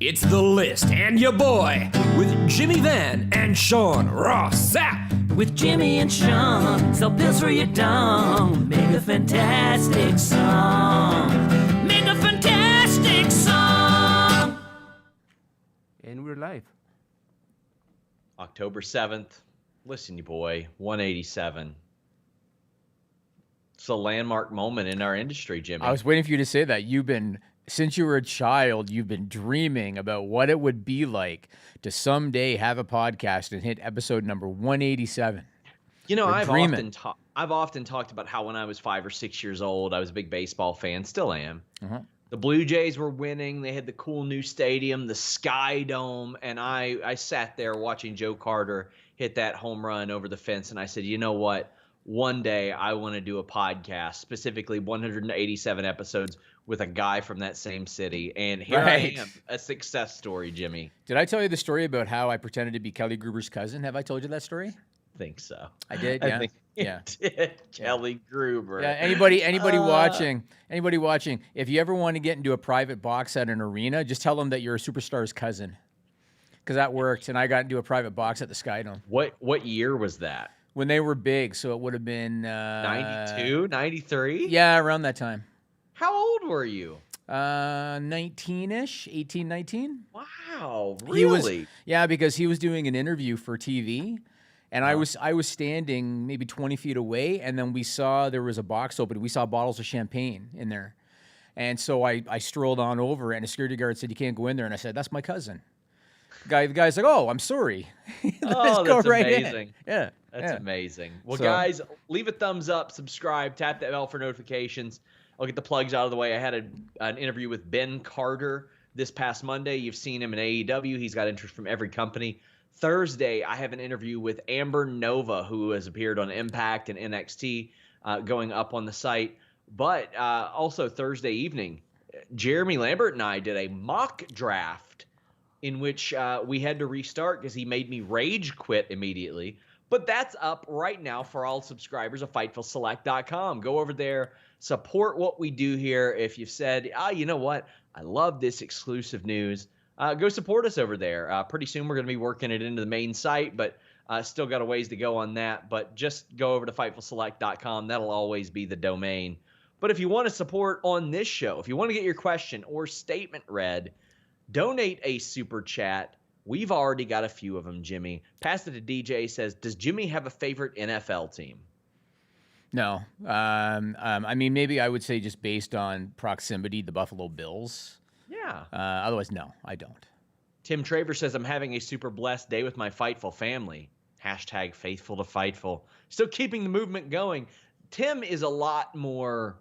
It's The List and your boy with Jimmy Van and Sean Ross Sapp. With Jimmy and Sean, sell pills for your dong. Make a fantastic song. Make a fantastic song. And we're live. October 7th. Listen, you boy, 187. It's a landmark moment in our industry, Jimmy. I was waiting for you to say that. Since you were a child, you've been dreaming about what it would be like to someday have a podcast and hit episode number 187. You know, I've often talked about how when I was 5 or 6 years old, I was a big baseball fan, still am. The Blue Jays were winning. They had the cool new stadium, the Sky Dome, and I sat there watching Joe Carter hit that home run over the fence, and I said, you know what? One day I want to do a podcast, specifically 187 episodes with a guy from that same city. And here I am, a success story, Jimmy. Did I tell you the story about how I pretended to be Kelly Gruber's cousin? Have I told you that story? I think so. I did, yeah. I think you did. Kelly Gruber. Yeah, anybody watching, if you ever want to get into a private box at an arena, just tell them that you're a superstar's cousin. Because that worked, and I got into a private box at the Sky Dome. What year was that? When they were big, so it would have been 92, 93? Yeah, around that time. How old were you? 19-ish, 18, 19. Wow, really? Because he was doing an interview for TV, and I was standing maybe 20 feet away, and then we saw there was a box open. We saw bottles of champagne in there. And so I strolled on over, and a security guard said, "You can't go in there." And I said, "That's my cousin." The guy's like, "Oh, I'm sorry." That's amazing. Yeah. That's amazing. Well, guys, leave a thumbs up, subscribe, tap that bell for notifications. I'll get the plugs out of the way. I had an interview with Ben Carter this past Monday. You've seen him in AEW. He's got interest from every company. Thursday, I have an interview with Amber Nova, who has appeared on Impact and NXT, going up on the site. But also Thursday evening, Jeremy Lambert and I did a mock draft in which we had to restart because he made me rage quit immediately. But that's up right now for all subscribers of FightfulSelect.com. Go over there, support what we do here. If you've said, you know what, I love this exclusive news, go support us over there. Pretty soon we're going to be working it into the main site, but still got a ways to go on that. But just go over to FightfulSelect.com. That'll always be the domain. But if you want to support on this show, if you want to get your question or statement read, donate a super chat. We've already got a few of them, Jimmy. Pass it to DJ. Says, does Jimmy have a favorite NFL team? No. I mean, maybe I would say just based on proximity, the Buffalo Bills. Yeah. Otherwise, no, I don't. Tim Traver says, I'm having a super blessed day with my Fightful family. Hashtag faithful to Fightful. Still keeping the movement going. Tim is a lot more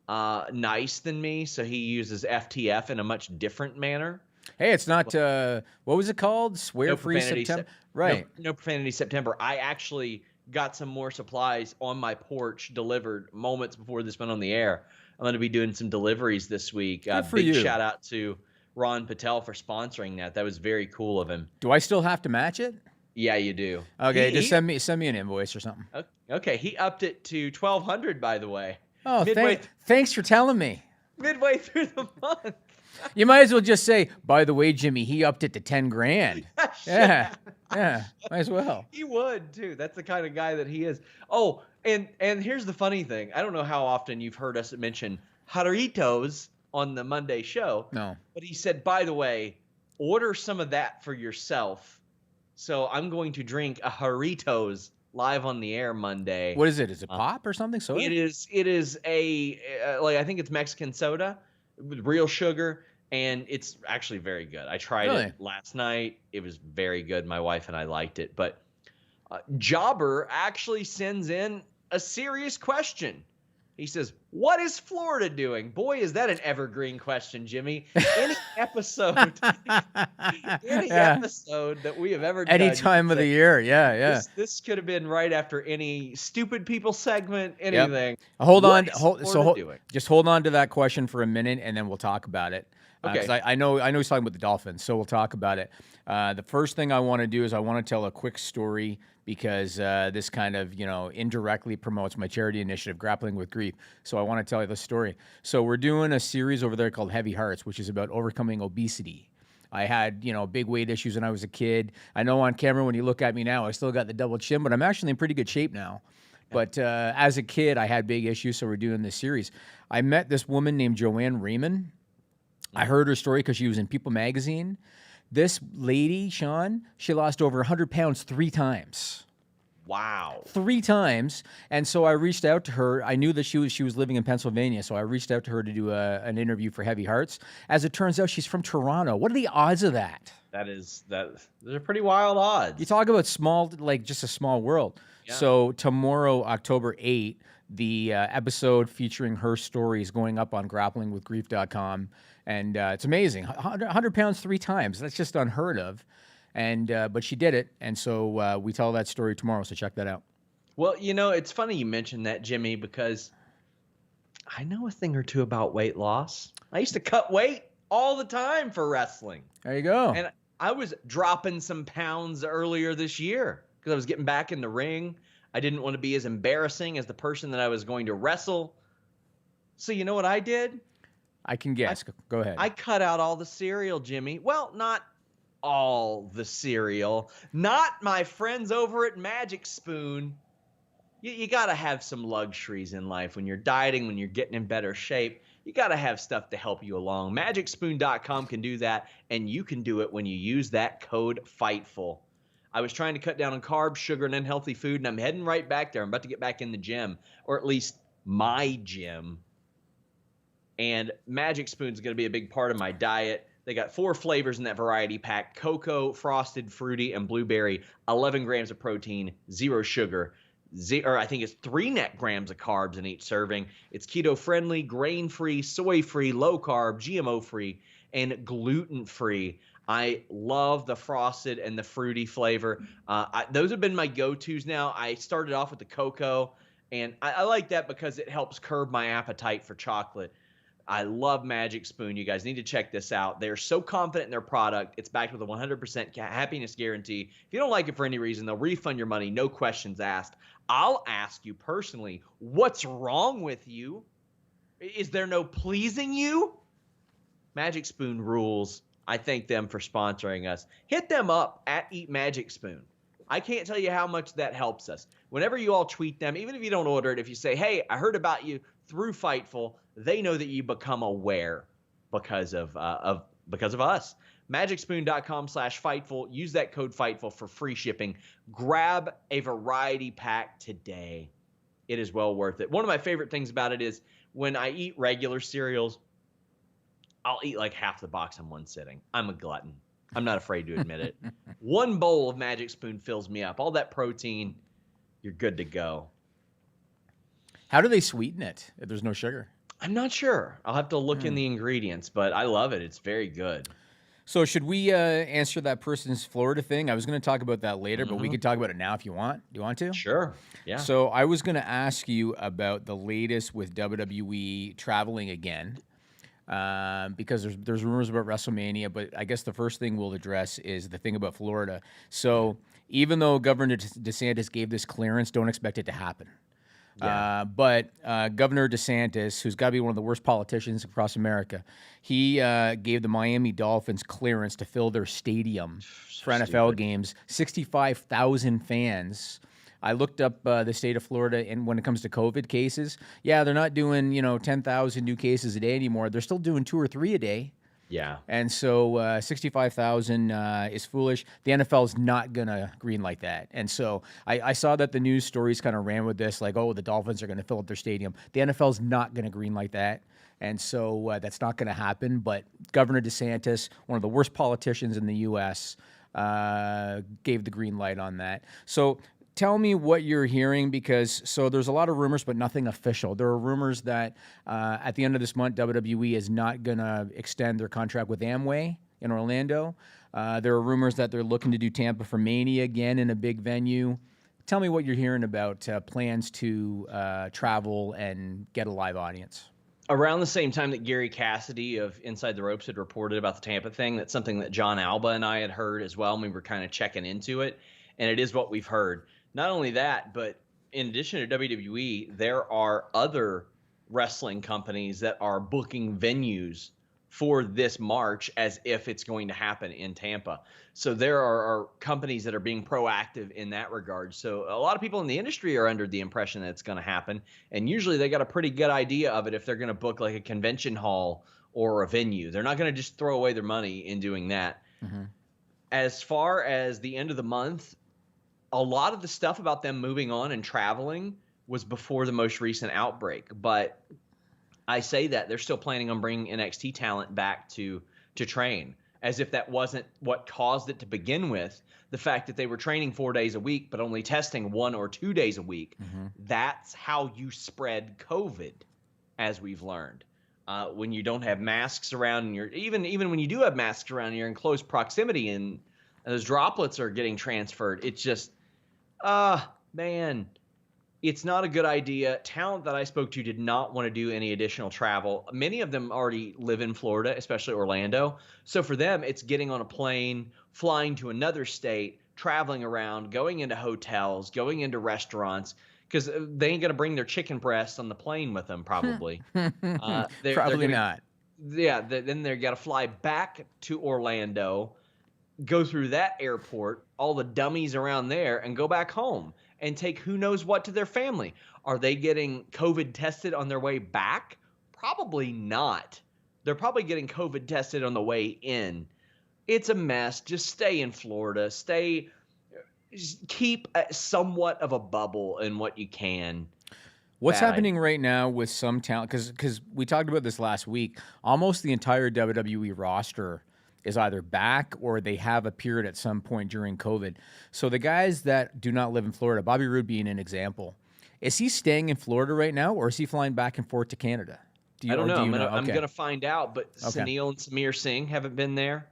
nice than me, so he uses FTF in a much different manner. Hey, it's not, what was it called? Swear-free September? Right. No profanity September. I actually got some more supplies on my porch delivered moments before this went on the air. I'm going to be doing some deliveries this week. Big shout out to Ron Patel for sponsoring that. That was very cool of him. Do I still have to match it? Yeah, you do. Okay, just send me an invoice or something. Okay, he upped it to $1,200, by the way. Oh, thanks for telling me. Midway through the month. You might as well just say, by the way, Jimmy, he upped it to $10,000. Yeah, might as well. He would too. That's the kind of guy that he is. Oh, and here's the funny thing. I don't know how often you've heard us mention Jarritos on the Monday show. No. But he said, by the way, order some of that for yourself. So I'm going to drink a Jarritos live on the air Monday. What is it? Is it pop or something? Soda? It is a I think it's Mexican soda with real sugar, and it's actually very good. I tried it last night. It was very good. My wife and I liked it. But Jobber actually sends in a serious question. He says, what is Florida doing? Boy, is that an evergreen question, Jimmy. Any episode episode that we have ever done. Any time of the year, yeah. This could have been right after any stupid people segment, anything. Yep. Just hold on to that question for a minute, and then we'll talk about it. Okay. I know he's talking about the Dolphins, so we'll talk about it. The first thing I want to do is I want to tell a quick story because this kind of, indirectly promotes my charity initiative, Grappling with Grief. So I want to tell you the story. So we're doing a series over there called Heavy Hearts, which is about overcoming obesity. I had, big weight issues when I was a kid. I know on camera when you look at me now, I still got the double chin, but I'm actually in pretty good shape now. But as a kid, I had big issues, so we're doing this series. I met this woman named Joanne Raymond. I heard her story because she was in People magazine. This lady, Sean, she lost over 100 pounds 3 times. Wow. 3 times. And so I reached out to her. I knew that she was living in Pennsylvania, so I reached out to her to do an interview for Heavy Hearts. As it turns out, she's from Toronto. What are the odds of that? Those are pretty wild odds. You talk about small, like just a small world. Yeah. So tomorrow, October 8th, the episode featuring her story is going up on grapplingwithgrief.com. And it's amazing. 100 pounds 3 times. That's just unheard of. And but she did it. And so we tell that story tomorrow. So check that out. Well, it's funny you mentioned that, Jimmy, because I know a thing or two about weight loss. I used to cut weight all the time for wrestling. There you go. And I was dropping some pounds earlier this year because I was getting back in the ring. I didn't want to be as embarrassing as the person that I was going to wrestle. So you know what I did? I can guess. Go ahead. I cut out all the cereal, Jimmy. Well, not all the cereal. Not my friends over at Magic Spoon. You got to have some luxuries in life when you're dieting, when you're getting in better shape. You got to have stuff to help you along. MagicSpoon.com can do that, and you can do it when you use that code FIGHTFUL. I was trying to cut down on carbs, sugar, and unhealthy food, and I'm heading right back there. I'm about to get back in the gym, or at least my gym. And Magic Spoon's going to be a big part of my diet. They got 4 flavors in that variety pack: cocoa, frosted, fruity, and blueberry. 11 grams of protein, 0 sugar. I think it's 3 net grams of carbs in each serving. It's keto-friendly, grain-free, soy-free, low-carb, GMO-free, and gluten-free. I love the frosted and the fruity flavor. Those have been my go-tos now. I started off with the cocoa, and I like that because it helps curb my appetite for chocolate. I love Magic Spoon. You guys need to check this out. They're so confident in their product. It's backed with a 100% happiness guarantee. If you don't like it for any reason, they'll refund your money, no questions asked. I'll ask you personally, what's wrong with you? Is there no pleasing you? Magic Spoon rules. I thank them for sponsoring us. Hit them up at Eat Magic Spoon. I can't tell you how much that helps us. Whenever you all tweet them, even if you don't order it, if you say, hey, I heard about you through Fightful, they know that you become aware because of us. MagicSpoon.com/Fightful. Use that code Fightful for free shipping. Grab a variety pack today. It is well worth it. One of my favorite things about it is when I eat regular cereals, I'll eat like half the box in one sitting. I'm a glutton. I'm not afraid to admit it. One bowl of Magic Spoon fills me up. All that protein, you're good to go. How do they sweeten it if there's no sugar? I'm not sure. I'll have to look in the ingredients, but I love it. It's very good. So should we answer that person's Florida thing? I was going to talk about that later, but we could talk about it now if you want. Do you want to? Sure. Yeah. So I was going to ask you about the latest with WWE traveling again, because there's rumors about WrestleMania, but I guess the first thing we'll address is the thing about Florida. So even though Governor DeSantis gave this clearance, don't expect it to happen. Yeah. But Governor DeSantis, who's got to be one of the worst politicians across America, he gave the Miami Dolphins clearance to fill their stadium for NFL games. 65,000 fans. I looked up the state of Florida, and when it comes to COVID cases, yeah, they're not doing 10,000 new cases a day anymore. They're still doing 2 or 3 a day. Yeah. And so 65,000 is foolish. The NFL is not going to greenlight that. And so I saw that the news stories kind of ran with this, like, oh, the Dolphins are going to fill up their stadium. The NFL is not going to greenlight that. And so that's not going to happen. But Governor DeSantis, one of the worst politicians in the U.S., gave the green light on that. So tell me what you're hearing, because there's a lot of rumors, but nothing official. There are rumors that at the end of this month, WWE is not going to extend their contract with Amway in Orlando. There are rumors that they're looking to do Tampa for Mania again in a big venue. Tell me what you're hearing about plans to travel and get a live audience. Around the same time that Gary Cassidy of Inside the Ropes had reported about the Tampa thing, that's something that John Alba and I had heard as well, and we were kind of checking into it, and it is what we've heard. Not only that, but in addition to WWE, there are other wrestling companies that are booking venues for this March as if it's going to happen in Tampa. So there are companies that are being proactive in that regard. So a lot of people in the industry are under the impression that it's going to happen. And usually they got a pretty good idea of it if they're going to book like a convention hall or a venue. They're not going to just throw away their money in doing that. As far as the end of the month, a lot of the stuff about them moving on and traveling was before the most recent outbreak. But I say that they're still planning on bringing NXT talent back to train, as if that wasn't what caused it to begin with. The fact that they were training 4 days a week, but only testing 1 or 2 days a week. That's how you spread COVID, as we've learned. When you don't have masks around, and you're even when you do have masks around, you're in close proximity, and those droplets are getting transferred. It's just, man. It's not a good idea. Talent that I spoke to did not want to do any additional travel. Many of them already live in Florida, especially Orlando. So for them, it's getting on a plane, flying to another state, traveling around, going into hotels, going into restaurants, because they ain't going to bring their chicken breasts on the plane with them, probably. Probably not. Yeah, then they're got to fly back to Orlando, go through that airport, all the dummies around there, and go back home. And take who knows what to their family. Are they getting COVID tested on their way back? Probably not. They're probably getting COVID tested on the way in. It's a mess. Just stay in Florida. Keep somewhat of a bubble in what you can. What's happening right now with some talent? Because we talked about this last week. Almost the entire WWE roster is either back or they have appeared at some point during COVID. So the guys that do not live in Florida, Bobby Roode being an example, is he staying in Florida right now, or is he flying back and forth to Canada? I don't know. I'm going to find out, but Sunil and Samir Singh haven't been there.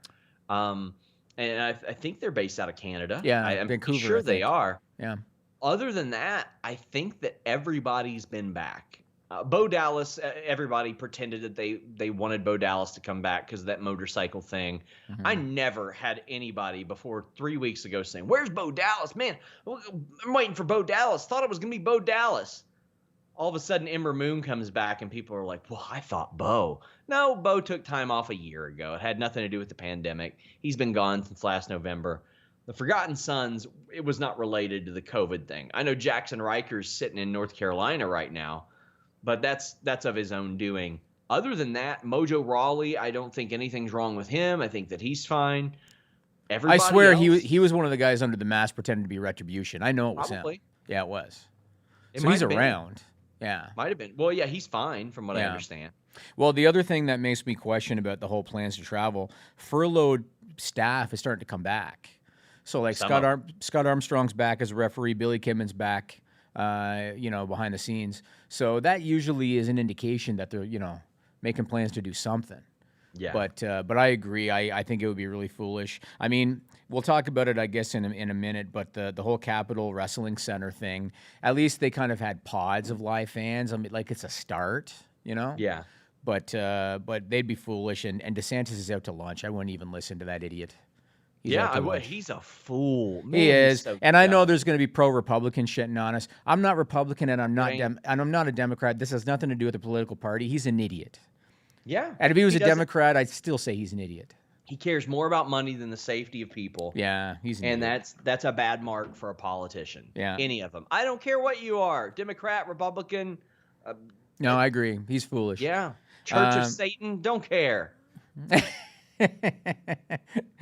And I think they're based out of Canada. Yeah, I'm Vancouver, sure they are. Yeah. Other than that, I think that everybody's been back. Bo Dallas, everybody pretended that they wanted Bo Dallas to come back because of that motorcycle thing. I never had anybody before 3 weeks ago saying, "Where's Bo Dallas? Man, I'm waiting for Bo Dallas. Thought it was going to be Bo Dallas." All of a sudden, Ember Moon comes back, and people are like, "Well, I thought Bo." No, Bo took time off a year ago. It had nothing to do with the pandemic. He's been gone since last November. The Forgotten Sons, it was not related to the COVID thing. I know Jackson Riker's sitting in North Carolina right now, but that's of his own doing. Other than that, Mojo Rawley, I don't think anything's wrong with him. I think that he's fine. Everybody I swear else, he was one of the guys under the mask pretending to be Retribution. I know it was probably him. Yeah, it was. It So might he's have been. around. Yeah. Might have been. Well, yeah, he's fine from what I understand. Well, the other thing that makes me question about the whole plans to travel, furloughed staff is starting to come back. So like Scott Armstrong's back as a referee, Billy Kidman's back, behind the scenes. So that usually is an indication that they're, making plans to do something. Yeah. But I agree. I think it would be really foolish. I mean, we'll talk about it, I guess, in a minute. But the whole Capitol Wrestling Center thing, at least they kind of had pods of live fans. I mean, like it's a start, Yeah. But they'd be foolish. And DeSantis is out to lunch. I wouldn't even listen to that idiot. He's a fool. Man, He is, so and I know dumb. there's going to be pro-Republican shitting on us. I'm not Republican, and I'm not a Democrat. This has nothing to do with the political party. He's an idiot. Yeah. And if he was a Democrat, I'd still say he's an idiot. He cares more about money than the safety of people. Yeah, he's an And idiot. that's a bad mark for a politician. Yeah. Any of them. I don't care what you are. Democrat, Republican. No, I agree. He's foolish. Yeah. Church of Satan. Don't care.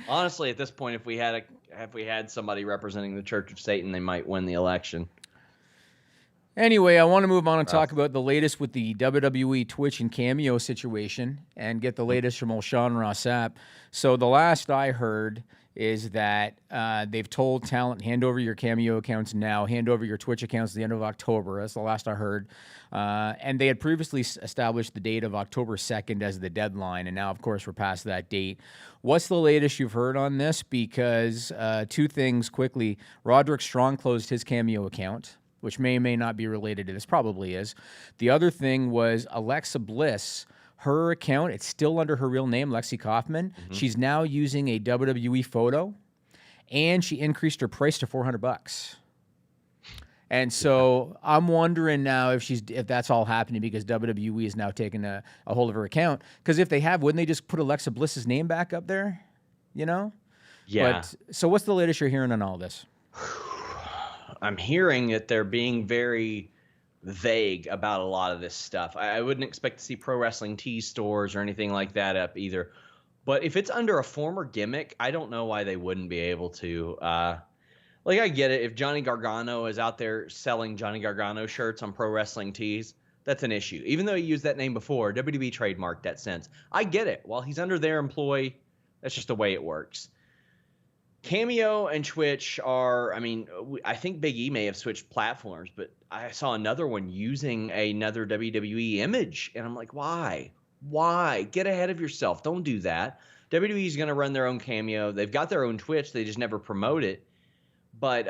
Honestly, at this point, if we had somebody representing the Church of Satan, they might win the election. Anyway, I want to move on and talk about the latest with the WWE Twitch and Cameo situation and get the latest from old Sean Ross Sapp. So the last I heard is that they've told talent, hand over your Cameo accounts now, hand over your Twitch accounts at the end of October. That's the last I heard. And they had previously established the date of October 2nd as the deadline, and now, of course, we're past that date. What's the latest you've heard on this? Because two things quickly. Roderick Strong closed his Cameo account, which may or may not be related to this, probably is. The other thing was Alexa Bliss, her account, it's still under her real name, Lexi Kaufman. Mm-hmm. She's now using a WWE photo, and she increased her price to $400. And so I'm wondering now if that's all happening because WWE is now taking a hold of her account. Because if they have, wouldn't they just put Alexa Bliss's name back up there? You know? Yeah. So what's the latest you're hearing on all this? I'm hearing that they're being very vague about a lot of this stuff. I wouldn't expect to see pro wrestling tees stores or anything like that up either. But if it's under a former gimmick, I don't know why they wouldn't be able to. Like, I get it. If Johnny Gargano is out there selling Johnny Gargano shirts on pro wrestling tees, that's an issue. Even though he used that name before, WWE trademarked that sense. I get it. While he's under their employ, that's just the way it works. Cameo and Twitch are, I mean, I think Big E may have switched platforms, but I saw another one using another WWE image. And I'm like, why? Why? Get ahead of yourself. Don't do that. WWE is going to run their own Cameo. They've got their own Twitch. They just never promote it. But,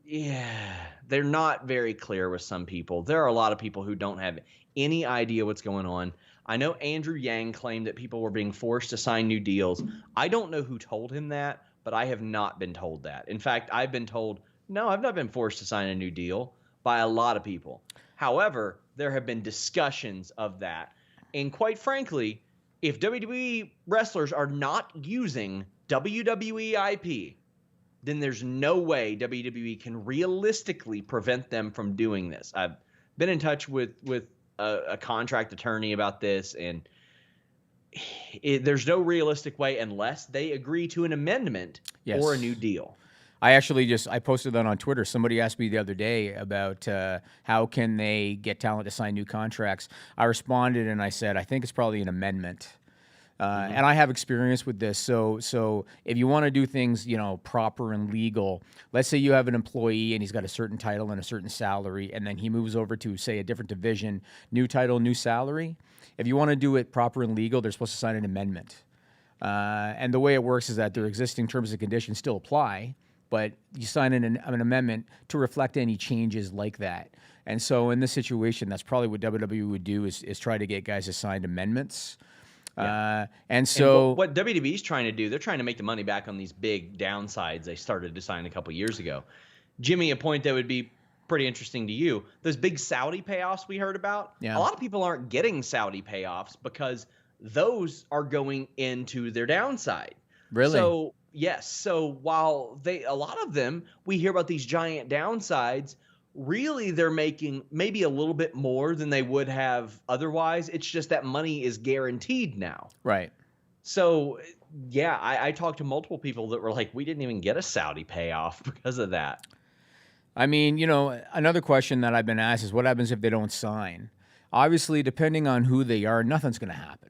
yeah, they're not very clear with some people. There are a lot of people who don't have any idea what's going on. I know Andrew Yang claimed that people were being forced to sign new deals. I don't know who told him that, but I have not been told that. In fact, I've been told, no, I've not been forced to sign a new deal by a lot of people. However, there have been discussions of that. And quite frankly, if WWE wrestlers are not using WWE IP, then there's no way WWE can realistically prevent them from doing this. I've been in touch with a contract attorney about this, and there's no realistic way unless they agree to an amendment or a new deal. I posted that on Twitter. Somebody asked me the other day about how can they get talent to sign new contracts. I responded and I said, I think it's probably an amendment. And I have experience with this. So if you want to do things, proper and legal, let's say you have an employee and he's got a certain title and a certain salary, and then he moves over to, say, a different division, new title, new salary. If you want to do it proper and legal, they're supposed to sign an amendment. And the way it works is that their existing terms and conditions still apply, but you sign an amendment to reflect any changes like that. And so in this situation, that's probably what WWE would do is try to get guys to sign amendments. Yeah. And what WWE is trying to do, they're trying to make the money back on these big downsides they started to sign a couple years ago. Jimmy, a point that would be pretty interesting to you, those big Saudi payoffs we heard about, a lot of people aren't getting Saudi payoffs because those are going into their downside. Really? So, yes. So while a lot of them, we hear about these giant downsides, really they're making maybe a little bit more than they would have otherwise. It's just that money is guaranteed now. Right. So, yeah, I talked to multiple people that were like, we didn't even get a Saudi payoff because of that. I mean, another question that I've been asked is what happens if they don't sign? Obviously, depending on who they are, nothing's going to happen.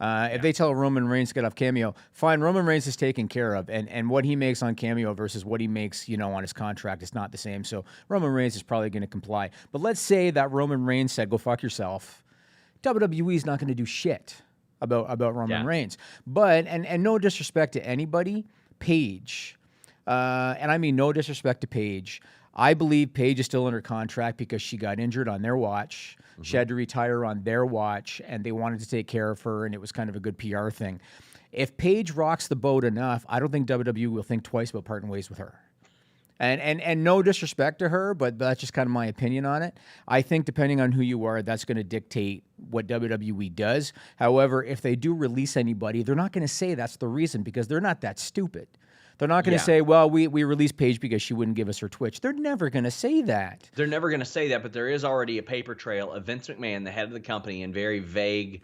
If they tell Roman Reigns to get off Cameo, fine, Roman Reigns is taken care of. And what he makes on Cameo versus what he makes, on his contract is not the same. So Roman Reigns is probably going to comply. But let's say that Roman Reigns said, go fuck yourself. WWE is not going to do shit about Roman Reigns. But, and no disrespect to anybody, Paige, and I mean no disrespect to Paige, I believe Paige is still under contract because she got injured on their watch. Mm-hmm. She had to retire on their watch, and they wanted to take care of her, and it was kind of a good PR thing. If Paige rocks the boat enough, I don't think WWE will think twice about parting ways with her. And no disrespect to her, but that's just kind of my opinion on it. I think depending on who you are, that's going to dictate what WWE does. However, if they do release anybody, they're not going to say that's the reason because they're not that stupid. They're not going to say, well, we released Paige because she wouldn't give us her Twitch. They're never going to say that. They're never going to say that, but there is already a paper trail of Vince McMahon, the head of the company, in very vague,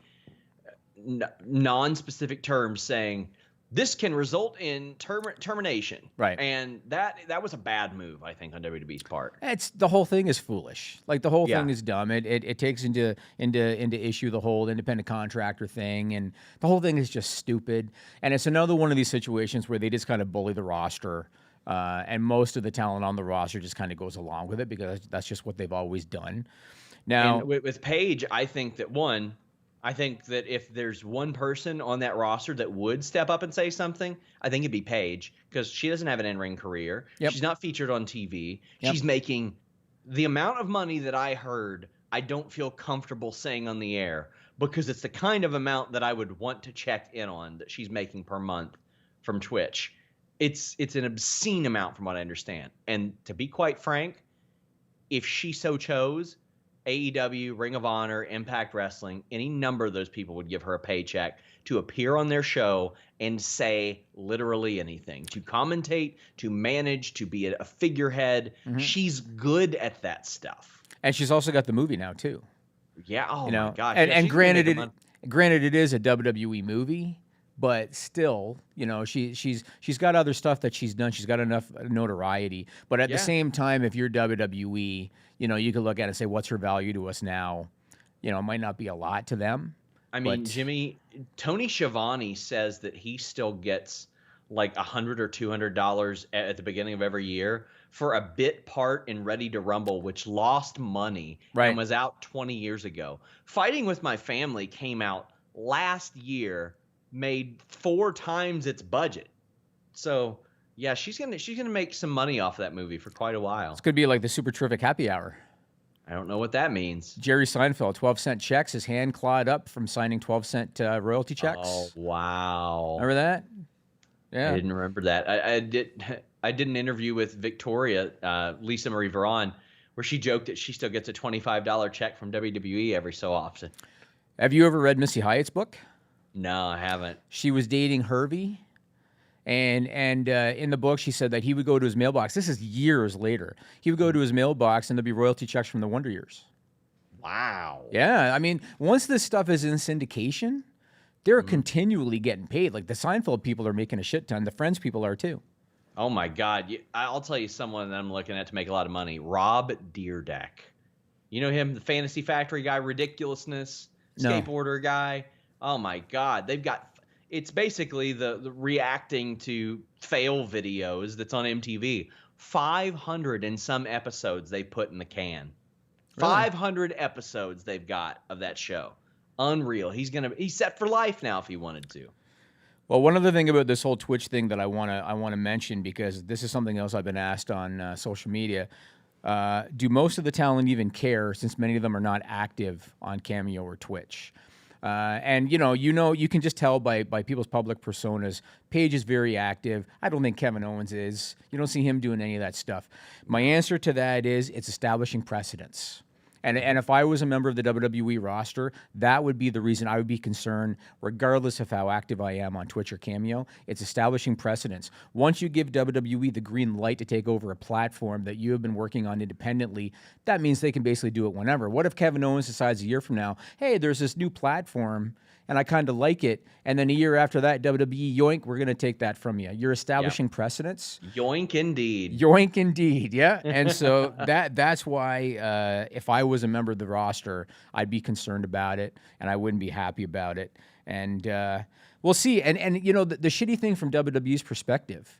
non-specific terms saying, this can result in termination. Right. And that was a bad move, I think, on WWE's part. The whole thing is foolish. Like, the whole thing is dumb. It takes into issue the whole independent contractor thing, and the whole thing is just stupid. And it's another one of these situations where they just kind of bully the roster, and most of the talent on the roster just kind of goes along with it because that's just what they've always done. Now, and with Paige, I think that if there's one person on that roster that would step up and say something, I think it'd be Paige, because she doesn't have an in-ring career. Yep. She's not featured on TV. Yep. She's making the amount of money that I heard, I don't feel comfortable saying on the air, because it's the kind of amount that I would want to check in on that she's making per month from Twitch. It's an obscene amount from what I understand. And to be quite frank, if she so chose, AEW, Ring of Honor, Impact Wrestling, any number of those people would give her a paycheck to appear on their show and say literally anything, to commentate, to manage, to be a figurehead. She's good at that stuff. And she's also got the movie now too. Yeah. Oh You know, my gosh. and, Yeah, and she's gonna make granted it is a WWE movie, but still, you know, she's got other stuff that she's done. She's got enough notoriety. But at the same time, if you're WWE, you know, you could look at it and say, what's her value to us now? You know, it might not be a lot to them. I mean, Jimmy, Tony Schiavone says that he still gets like $100 or $200 at the beginning of every year for a bit part in Ready to Rumble, which lost money and was out 20 years ago. Fighting with My Family came out last year, made 4 times its budget. So yeah, she's gonna make some money off of that movie for quite a while. It's gonna be like the Super Terrific Happy Hour. I don't know what that means. Jerry Seinfeld, 12-cent checks, his hand clawed up from signing 12-cent royalty checks. Oh wow! Remember that? Yeah, I didn't remember that. I did an interview with Victoria, Lisa Marie Varon, where she joked that she still gets a $25 check from WWE every so often. Have you ever read Missy Hyatt's book? No, I haven't. She was dating Hervey, and in the book she said that he would go to his mailbox. This is years later. He would go to his mailbox and there'd be royalty checks from the Wonder Years. Wow. Yeah, I mean, once this stuff is in syndication, they're continually getting paid. Like the Seinfeld people are making a shit ton. The Friends people are too. Oh my God! I'll tell you someone that I'm looking at to make a lot of money. Rob Dyrdek. You know him, the Fantasy Factory guy, ridiculousness, skateboarder guy. Oh my God! They've got. It's basically the reacting to fail videos that's on MTV. 500 and some episodes they put in the can. Really? 500 episodes they've got of that show. Unreal. He's set for life now if he wanted to. Well, one other thing about this whole Twitch thing that I wanna mention, because this is something else I've been asked on social media. Do most of the talent even care, since many of them are not active on Cameo or Twitch? And you can just tell by people's public personas. Paige is very active. I don't think Kevin Owens is. You don't see him doing any of that stuff. My answer to that is it's establishing precedence. And if I was a member of the WWE roster, that would be the reason I would be concerned, regardless of how active I am on Twitch or Cameo. It's establishing precedence. Once you give WWE the green light to take over a platform that you have been working on independently, that means they can basically do it whenever. What if Kevin Owens decides a year from now, hey, there's this new platform, and I kind of like it, and then a year after that, WWE, yoink, we're going to take that from you. You're establishing precedence. Yoink indeed. Yoink indeed, yeah. And so that's why if I was a member of the roster, I'd be concerned about it, and I wouldn't be happy about it. And we'll see. And you know, the shitty thing from WWE's perspective,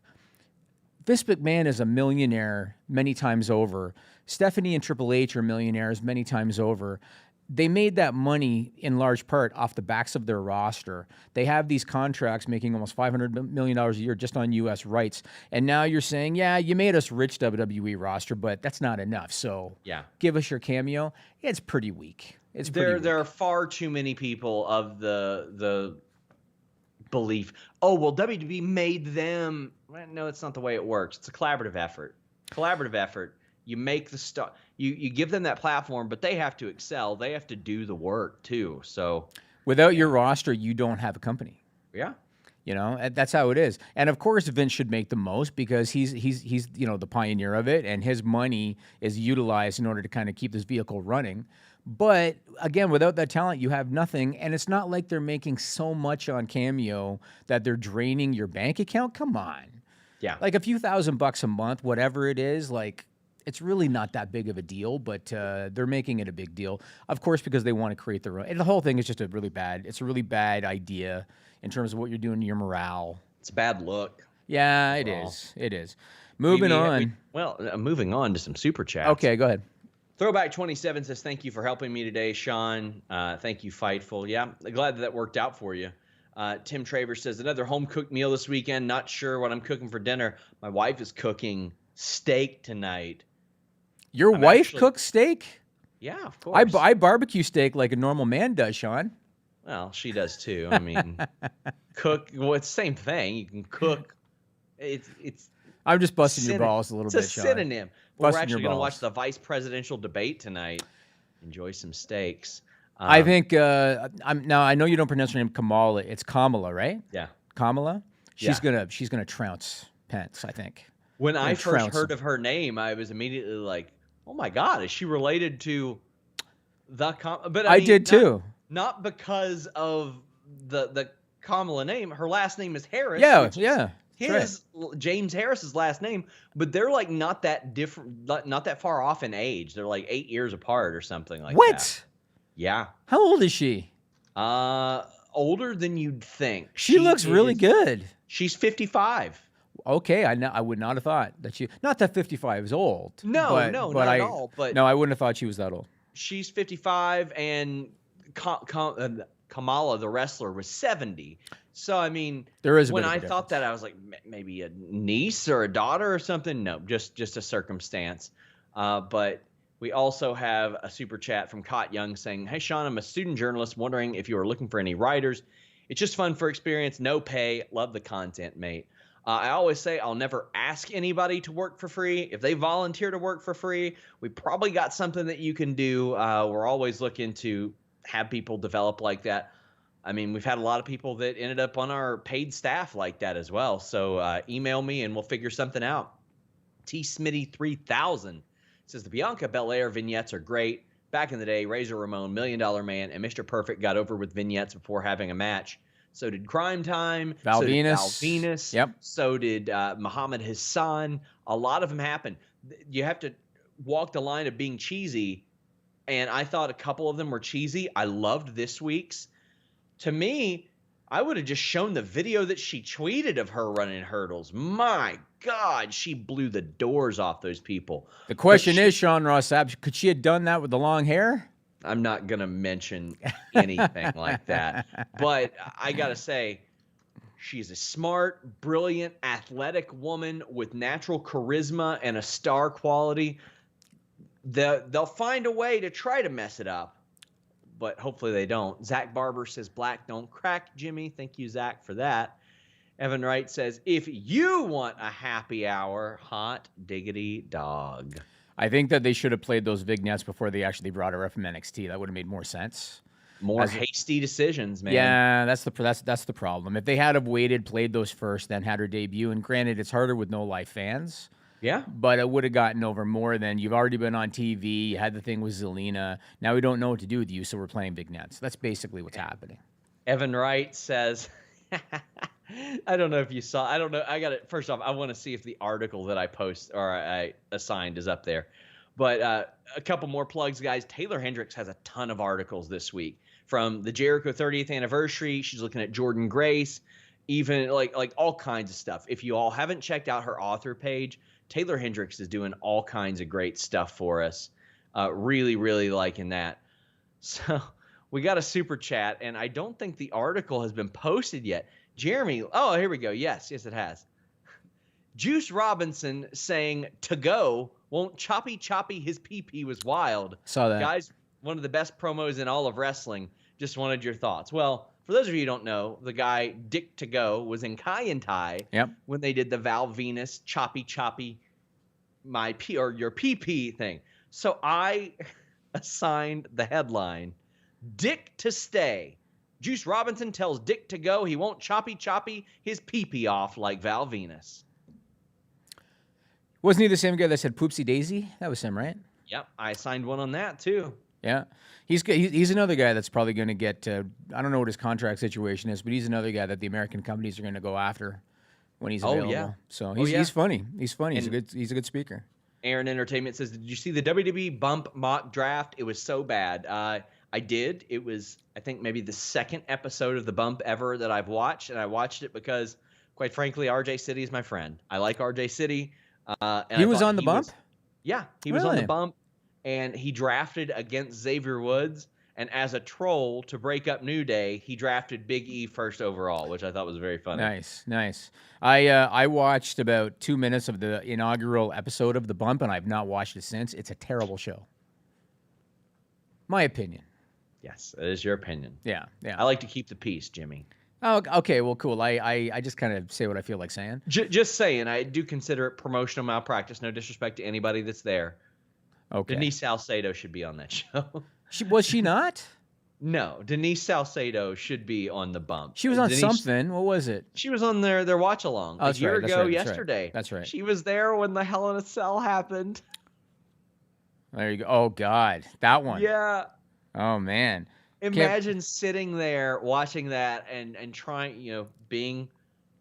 Vince McMahon is a millionaire many times over. Stephanie and Triple H are millionaires many times over. They made that money in large part off the backs of their roster. They have these contracts making almost $500 million a year just on U.S. rights. And now you're saying, yeah, you made us rich, WWE roster, but that's not enough. So give us your Cameo. It's pretty weak. There are far too many people of the belief, oh, well, WWE made them. Well, no, it's not the way it works. It's a collaborative effort. You make the stuff. You give them that platform, but they have to excel. They have to do the work too. So without your roster, you don't have a company. Yeah. You know, that's how it is. And of course, Vince should make the most because he's the pioneer of it, and his money is utilized in order to kind of keep this vehicle running. But again, without that talent, you have nothing. And it's not like they're making so much on Cameo that they're draining your bank account. Come on. Yeah. Like a few $1,000 a month, whatever it is, like, it's really not that big of a deal, but they're making it a big deal, of course, because they want to create their own. And the whole thing is just a really bad idea in terms of what you're doing to your morale. It's a bad look. Yeah, it is. It is. Moving on to some super chats. Okay, go ahead. Throwback 27 says, thank you for helping me today, Sean. Thank you, Fightful. Yeah, glad that worked out for you. Tim Traver says, another home-cooked meal this weekend. Not sure what I'm cooking for dinner. My wife is cooking steak tonight. Your wife cooks steak? Yeah, of course. I barbecue steak like a normal man does, Sean. Well, she does too. I mean, cook. Well, it's the same thing. You can cook. It's. I'm just busting your balls a little bit, Sean. It's a synonym. We're Busting actually your going to watch balls. the vice presidential debate tonight. Enjoy some steaks. I think now I know you don't pronounce her name Kamala. It's Kamala, right? Yeah. Kamala. She's Yeah. gonna trounce Pence, I think. When I Gonna first trounce heard him. of her name, I was immediately like, "Oh my God, is she related to the?" But I did too. Not because of the Kamala name. Her last name is Harris. Yeah, which is yeah. His James Harris's last name, but they're like not that different, not that far off in age. They're like 8 years apart or something like that. What? Yeah. How old is she? Older than you'd think. She looks really good. She's 55. Okay, I would not have thought that she. Not that 55 is old. No, but, no, but not at all. But no, I wouldn't have thought she was that old. she's 55, and Kamala, the wrestler, was 70. So I mean, There is a when bit of a I thought that, I was like, maybe a niece or a daughter or something. No, just a circumstance. But we also have a super chat from Cot Young saying, "Hey Sean, I'm a student journalist wondering if you are looking for any writers. It's just fun for experience, no pay. Love the content, mate." I always say I'll never ask anybody to work for free. If they volunteer to work for free, we probably got something that you can do. We're always looking to have people develop like that. I mean, we've had a lot of people that ended up on our paid staff like that as well. So email me and we'll figure something out. T Smitty 3000 says the Bianca Belair vignettes are great. Back in the day, Razor Ramon, $1 Million Man, and Mr. Perfect got over with vignettes before having a match. So did Crime Time. Val so did Venus. Val Venus. Yep. So did Muhammad Hassan. A lot of them happened. You have to walk the line of being cheesy, and I thought a couple of them were cheesy. I loved this week's. To me, I would have just shown the video that she tweeted of her running hurdles. My God, she blew the doors off those people. The question is, Sean Ross Sapp, could she have done that with the long hair? I'm not going to mention anything like that. But I got to say, she's a smart, brilliant, athletic woman with natural charisma and a star quality. They'll find a way to try to mess it up, but hopefully they don't. Zach Barber says, "Black don't crack, Jimmy." Thank you, Zach, for that. Evan Wright says, "If you want a happy hour, hot diggity dog." I think that they should have played those vignettes before they actually brought her up from NXT. That would have made more sense. More hasty decisions, man. Yeah, that's the problem. If they had have waited, played those first, then had her debut, and granted, it's harder with no live fans. Yeah. But it would have gotten over more than you've already been on TV. You had the thing with Zelina. Now we don't know what to do with you, so we're playing vignettes. That's basically what's happening. Evan Wright says, I don't know if you saw. I don't know. I got it. First off, I want to see if the article that I post or I assigned is up there. But a couple more plugs, guys. Taylor Hendricks has a ton of articles this week from the Jericho 30th anniversary. She's looking at Jordan Grace, even like all kinds of stuff. If you all haven't checked out her author page, Taylor Hendricks is doing all kinds of great stuff for us. Really, really liking that. So we got a super chat, and I don't think the article has been posted yet. Jeremy, oh, here we go. Yes, it has. Juice Robinson saying to go won't choppy his pee was wild. Saw that. Guys, one of the best promos in all of wrestling. Just wanted your thoughts. Well, for those of you who don't know, the guy Dick to Go was in Kai and Tai when they did the Val Venus choppy my pee or your PP thing. So I assigned the headline Dick to stay. Juice Robinson tells Dick to go he won't choppy his pee off like Val Venus. Wasn't he the same guy that said Poopsie Daisy? That was him, right? Yep, I assigned one on that too. Yeah. He's another guy that's probably going to get, I don't know what his contract situation is, but he's another guy that the American companies are going to go after when he's available. Yeah. So he's funny. He's funny. He's a good speaker. Aaron Entertainment says, "Did you see the WWE Bump mock draft? It was so bad." I did. It was, I think, maybe the second episode of the Bump ever that I've watched, and I watched it because, quite frankly, RJ City is my friend. I like RJ City. He was on the Bump? He was on the Bump, and he drafted against Xavier Woods, and as a troll to break up New Day, he drafted Big E first overall, which I thought was very funny. Nice. I watched about 2 minutes of the inaugural episode of the Bump, and I've not watched it since. It's a terrible show. My opinion. Yes, it is your opinion. Yeah. I like to keep the peace, Jimmy. Oh, okay. Well, cool. I just kind of say what I feel like saying. Just saying, I do consider it promotional malpractice. No disrespect to anybody that's there. Okay. Denise Salcedo should be on that show. Was she not? No, Denise Salcedo should be on the bump. She was on Denise, something. What was it? She was on their watch along a year ago yesterday. That's right. She was there when the Hell in a Cell happened. There you go. Oh God, that one. Yeah. Oh man. Imagine sitting there watching that and trying, being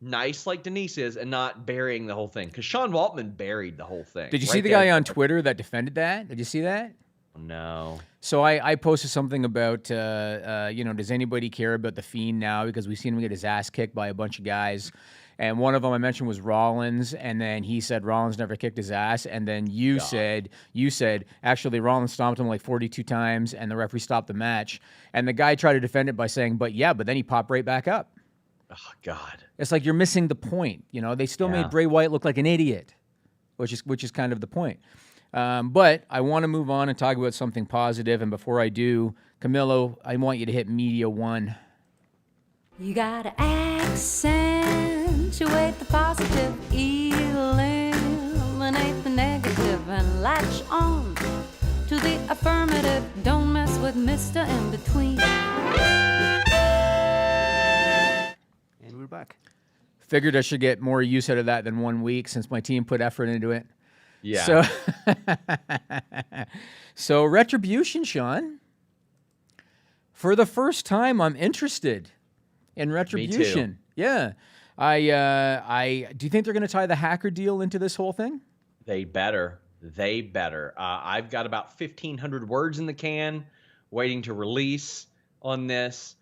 nice like Denise is and not burying the whole thing. Because Sean Waltman buried the whole thing. Did you see the guy on Twitter that defended that? Did you see that? No. So I posted something about, does anybody care about The Fiend now? Because we've seen him get his ass kicked by a bunch of guys. And one of them I mentioned was Rollins, and then he said Rollins never kicked his ass. And then you said actually Rollins stomped him like 42 times, and the referee stopped the match. And the guy tried to defend it by saying, but then he popped right back up. Oh God. It's like you're missing the point. They still made Bray Wyatt look like an idiot, which is kind of the point. But I want to move on and talk about something positive. And before I do, Camilo, I want you to hit Media 1. You gotta accentuate the positive, eliminate the negative, and latch on to the affirmative. Don't mess with Mr. In Between. And we're back. Figured I should get more use out of that than 1 week since my team put effort into it. Yeah. So Retribution, Sean. For the first time, I'm interested in Retribution. Me too. Yeah. I do you think they're going to tie the hacker deal into this whole thing? They better. I've got about 1,500 words in the can waiting to release on this.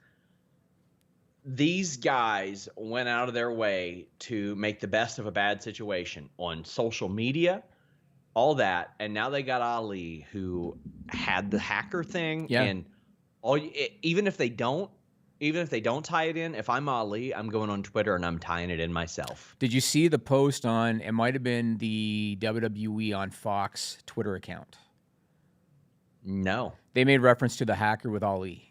These guys went out of their way to make the best of a bad situation on social media, all that, and now they got Ali, who had the hacker thing, and even if they don't tie it in, if I'm Ali, I'm going on Twitter and I'm tying it in myself. Did you see the post on? It might have been the WWE on Fox Twitter account. No, they made reference to the hacker with Ali.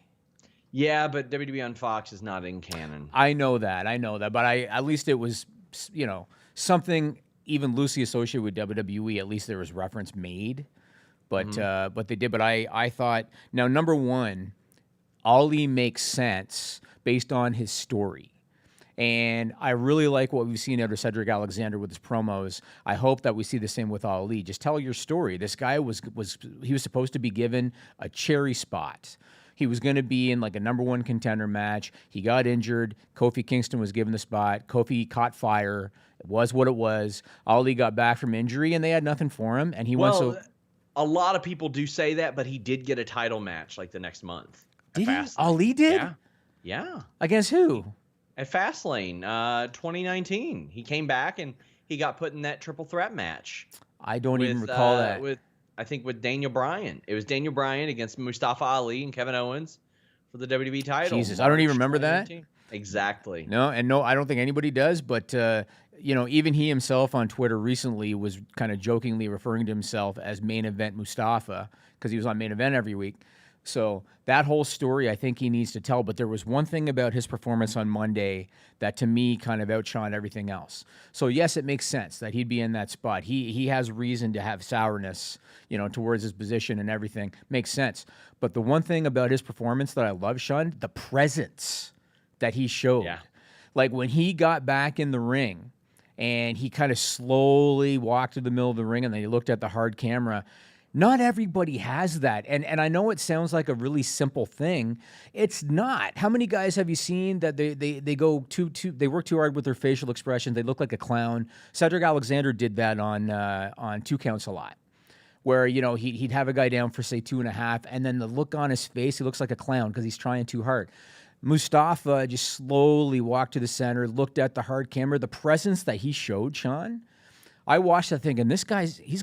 Yeah, but WWE on Fox is not in canon. I know that, but at least it was, something even loosely associated with WWE. At least there was reference made, but they did. But I thought, now number one, Ali makes sense based on his story. And I really like what we've seen out of Cedric Alexander with his promos. I hope that we see the same with Ali. Just tell your story. This guy was supposed to be given a cherry spot. He was going to be in like a number one contender match. He got injured. Kofi Kingston was given the spot. Kofi caught fire. It was what it was. Ali got back from injury, and they had nothing for him. And he went so. A lot of people do say that, but he did get a title match like the next month. Did he? Ali did? Yeah. Against who? At Fastlane, 2019. He came back and he got put in that triple threat match. I don't even recall that. I think with Daniel Bryan. It was Daniel Bryan against Mustafa Ali and Kevin Owens for the WWE title. Jesus, I don't even remember that. Exactly. No, I don't think anybody does. But, even he himself on Twitter recently was kind of jokingly referring to himself as Main Event Mustafa because he was on Main Event every week. So that whole story, I think he needs to tell. But there was one thing about his performance on Monday that, to me, kind of outshone everything else. So, yes, it makes sense that he'd be in that spot. He has reason to have sourness, towards his position and everything. Makes sense. But the one thing about his performance that I love, Sean, the presence that he showed. Yeah. Like when he got back in the ring and he kind of slowly walked to the middle of the ring and then he looked at the hard camera. Not everybody has that. And I know it sounds like a really simple thing. It's not. How many guys have you seen that they go they work too hard with their facial expression, they look like a clown? Cedric Alexander did that on 2 Counts a lot. Where, he'd have a guy down for, say, 2.5, and then the look on his face, he looks like a clown because he's trying too hard. Mustafa just slowly walked to the center, looked at the hard camera. The presence that he showed, Sean, I watched that thing, and he's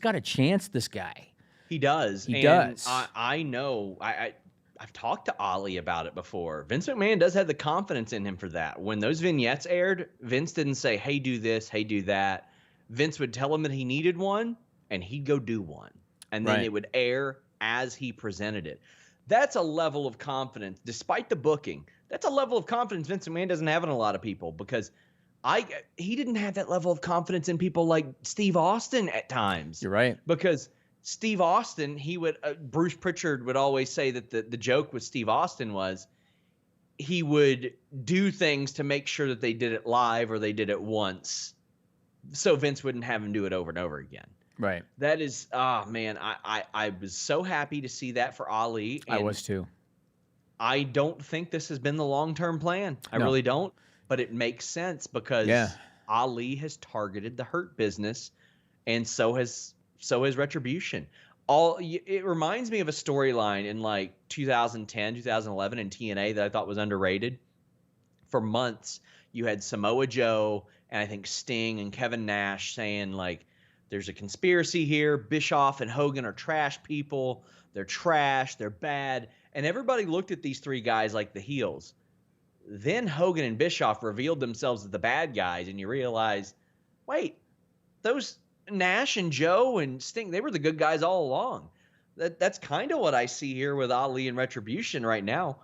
got a chance, this guy. He does. He does. I know. I've talked to Ali about it before. Vince McMahon does have the confidence in him for that. When those vignettes aired, Vince didn't say, hey, do this, hey, do that. Vince would tell him that he needed one, and he'd go do one. And then it would air as he presented it. That's a level of confidence, despite the booking, That's a level of confidence Vince McMahon doesn't have in a lot of people, because he didn't have that level of confidence in people like Steve Austin at times. You're right. Because Steve Austin, Bruce Pritchard would always say that the joke with Steve Austin was he would do things to make sure that they did it live or they did it once, so Vince wouldn't have him do it over and over again. Right. That is, man, I was so happy to see that for Ali. I was too. I don't think this has been the long-term plan. I really don't. But it makes sense because Ali has targeted the Hurt Business, and so has Retribution. It reminds me of a storyline in like 2010, 2011 in TNA that I thought was underrated. For months, you had Samoa Joe and I think Sting and Kevin Nash saying like, there's a conspiracy here. Bischoff and Hogan are trash people. They're trash. They're bad. And everybody looked at these three guys like the heels. Then Hogan and Bischoff revealed themselves as the bad guys, and you realize, wait, those Nash and Joe and Sting, they were the good guys all along. That's kind of what I see here with Ali and Retribution right now.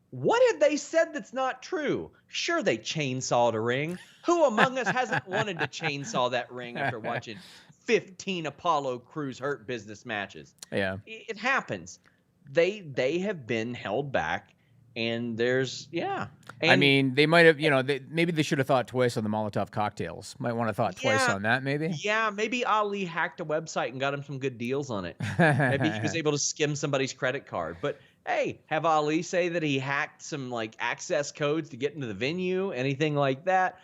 What have they said that's not true? Sure, they chainsawed a ring. Who among us hasn't wanted to chainsaw that ring after watching 15 Apollo Crews Hurt Business matches? Yeah. It happens. They have been held back. And there's, And, I mean, they might have, maybe they should have thought twice on the Molotov cocktails. Might want to thought twice on that, maybe. Yeah, maybe Ali hacked a website and got him some good deals on it. Maybe he was able to skim somebody's credit card. But hey, have Ali say that he hacked some like access codes to get into the venue, anything like that?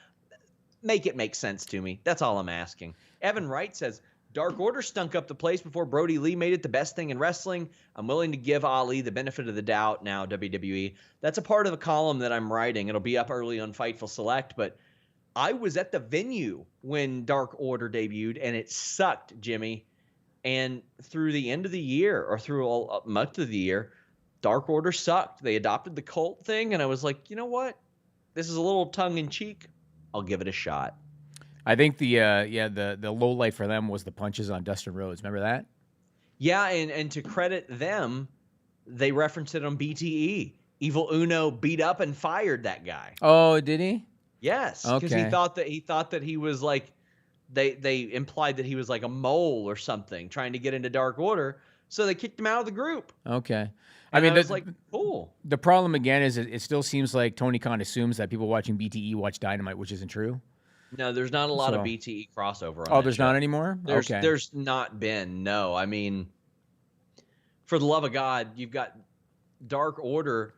Make it make sense to me. That's all I'm asking. Evan Wright says, Dark Order stunk up the place before Brody Lee made it the best thing in wrestling. I'm willing to give Ali the benefit of the doubt now, WWE. That's a part of a column that I'm writing. It'll be up early on Fightful Select, but I was at the venue when Dark Order debuted, and it sucked, Jimmy. And through the end of the year, or through much of the year, Dark Order sucked. They adopted the cult thing, and I was like, you know what? This is a little tongue-in-cheek. I'll give it a shot. I think the low light for them was the punches on Dustin Rhodes. Remember that? Yeah, and to credit them, they referenced it on BTE. Evil Uno beat up and fired that guy. Oh, did he? Yes, because he thought that he was like they implied that he was like a mole or something trying to get into Dark Order, so they kicked him out of the group. Okay. I was like, cool. The problem again is it still seems like Tony Khan assumes that people watching BTE watch Dynamite, which isn't true. No, there's not a lot of BTE crossover on Oh, there's not anymore? There's not been, no. I mean, for the love of God, you've got Dark Order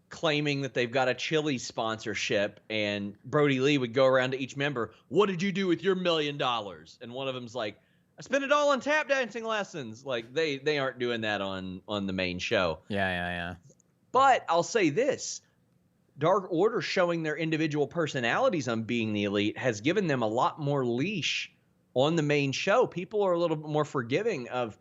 claiming that they've got a Chili sponsorship, and Brody Lee would go around to each member, what did you do with your $1 million? And one of them's like, I spent it all on tap dancing lessons. Like, they aren't doing that on the main show. Yeah. But I'll say this. Dark Order showing their individual personalities on Being the Elite has given them a lot more leash on the main show. People are a little bit more forgiving of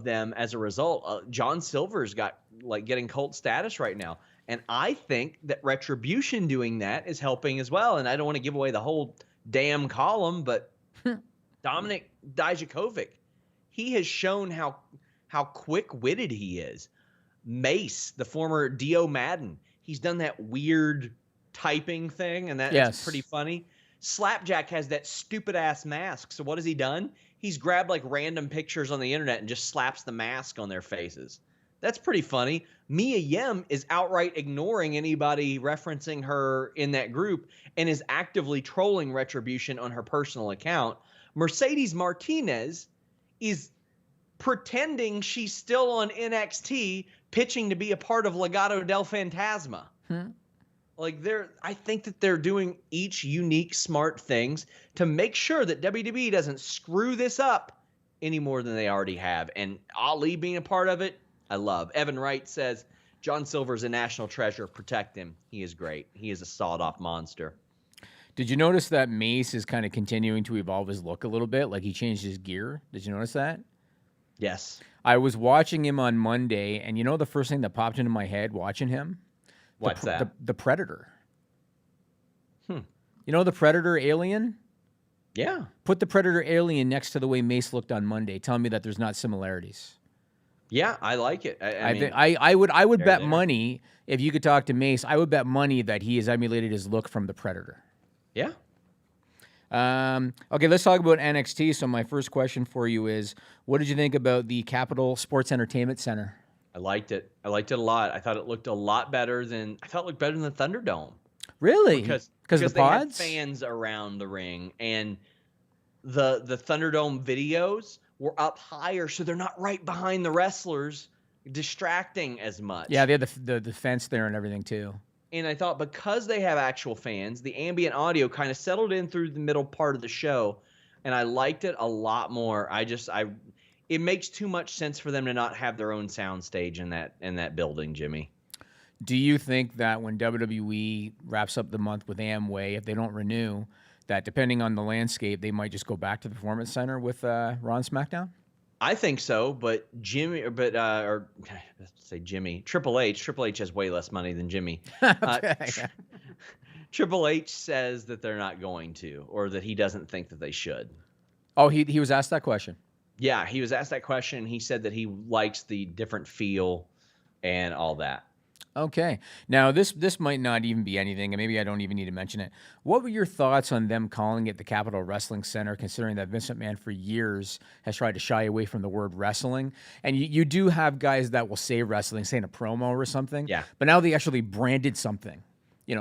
them as a result. John Silver's got like getting cult status right now. And I think that Retribution doing that is helping as well. And I don't want to give away the whole damn column, but Dominic Dijakovic, he has shown how quick-witted he is. Mace, the former Dio Madden, he's done that weird typing thing, and that's pretty funny. Slapjack has that stupid-ass mask, so what has he done? He's grabbed, like, random pictures on the internet and just slaps the mask on their faces. That's pretty funny. Mia Yim is outright ignoring anybody referencing her in that group and is actively trolling Retribution on her personal account. Mercedes Martinez is pretending she's still on NXT, pitching to be a part of Legado del Fantasma. Like I think that they're doing each unique smart things to make sure that WWE doesn't screw this up any more than they already have. And Ali being a part of it, I love. Evan Wright says, John Silver's a national treasure. Protect him. He is great. He is a sawed-off monster. Did you notice that Mace is kind of continuing to evolve his look a little bit? Like he changed his gear. Did you notice that? Yes. I was watching him on Monday, and you know the first thing that popped into my head watching him? What's that? The Predator. You know the Predator alien? Yeah. Put the Predator alien next to the way Mace looked on Monday. Tell me that there's not similarities. Yeah, I like it. I mean, I would bet there. money if you could talk to Mace. I would bet money that he has emulated his look from the Predator. Yeah. Okay, let's talk about NXT. So my first question for you is, what did you think about the Capitol Sports Entertainment Center? I liked it. I liked it a lot. I thought it looked a lot better than the Thunderdome. Really? Because the they had pods? fans around the ring, and the Thunderdome videos were up higher, so they're not right behind the wrestlers, distracting as much. Yeah, they had the fence there and everything too. And I thought because they have actual fans, the ambient audio kind of settled in through the middle part of the show, and I liked it a lot more. It makes too much sense for them to not have their own sound stage in that building, Jimmy. Do you think that when WWE wraps up the month with Amway, if they don't renew, that depending on the landscape, they might just go back to the Performance Center with Raw and SmackDown? I think so, but Triple H has way less money than Jimmy. Triple H says that they're not going to, or that he doesn't think that they should. Oh, he was asked that question. Yeah, he was asked that question. He said that he likes the different feel and all that. Okay. Now, this might not even be anything, and maybe I don't even need to mention it. What were your thoughts on them calling it the Capitol Wrestling Center, considering that Vince McMahon for years has tried to shy away from the word wrestling? And you do have guys that will say wrestling, say in a promo or something. Yeah. But now they actually branded something,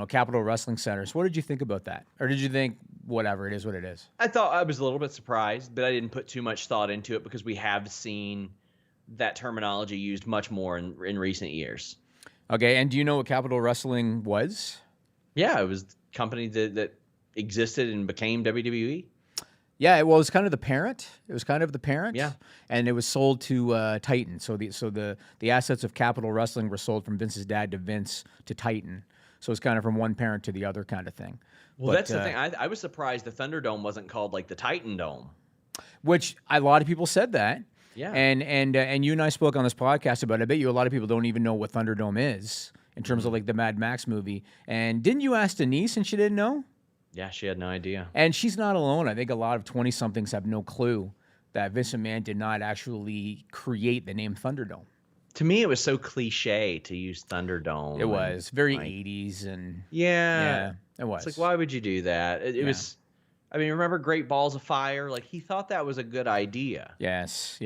Capitol Wrestling Center. So what did you think about that? Or did you think, whatever, it is what it is? I thought I was a little bit surprised, but I didn't put too much thought into it because we have seen that terminology used much more in recent years. Okay, and do you know what Capitol Wrestling was? Yeah, it was a company that existed and became WWE. Yeah, well, it was kind of the parent. Yeah. And it was sold to Titan. So the assets of Capitol Wrestling were sold from Vince's dad to Vince to Titan. So it's kind of from one parent to the other kind of thing. Well, that's the thing. I was surprised the Thunderdome wasn't called like the Titan Dome. Which a lot of people said that. Yeah. And you and I spoke on this podcast about it. I bet you a lot of people don't even know what Thunderdome is in terms of like the Mad Max movie. And didn't you ask Denise and she didn't know? Yeah, she had no idea. And she's not alone. I think a lot of 20-somethings have no clue that Vince McMahon did not actually create the name Thunderdome. To me, it was so cliche to use Thunderdome. It was very 80s and yeah, it was. It's like, why would you do that? It was. I mean, remember Great Balls of Fire? Like, he thought that was a good idea. Yes.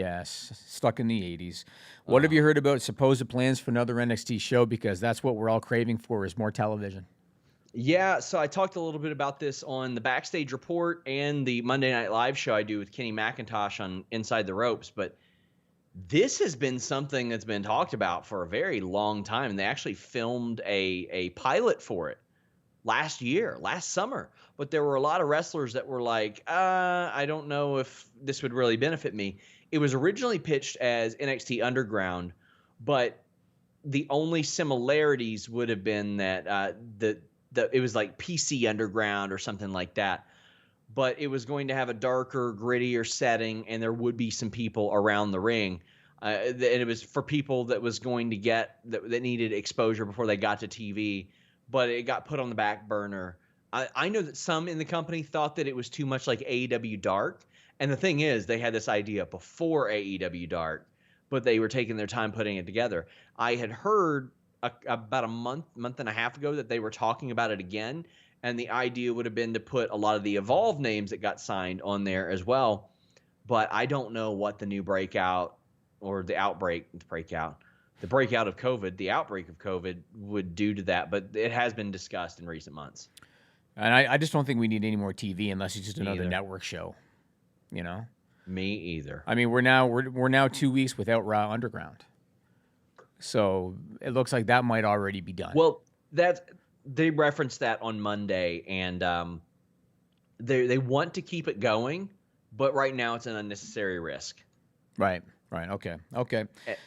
Stuck in the 80s. What have you heard about supposed plans for another NXT show? Because that's what we're all craving for, is more television. Yeah, so I talked a little bit about this on the Backstage Report and the Monday Night Live show I do with Kenny McIntosh on Inside the Ropes, but this has been something that's been talked about for a very long time, and they actually filmed a pilot for it last summer. But there were a lot of wrestlers that were like, I don't know if this would really benefit me. It was originally pitched as NXT Underground, but the only similarities would have been that it was like PC Underground or something like that. But it was going to have a darker, grittier setting, and there would be some people around the ring. And it was for people that was going to get that needed exposure before they got to TV. But it got put on the back burner. I know that some in the company thought that it was too much like AEW Dark. And the thing is, they had this idea before AEW Dark, but they were taking their time putting it together. I had heard about a month and a half ago that they were talking about it again. And the idea would have been to put a lot of the Evolve names that got signed on there as well. But I don't know what the new breakout or the outbreak of COVID, the outbreak of COVID would do to that. But it has been discussed in recent months. And I just don't think we need any more TV unless it's just Me another either. network show, Me either. I mean, we're now 2 weeks without Raw Underground. So it looks like that might already be done. Well, they referenced that on Monday, and they want to keep it going, but right now it's an unnecessary risk. Right. Okay.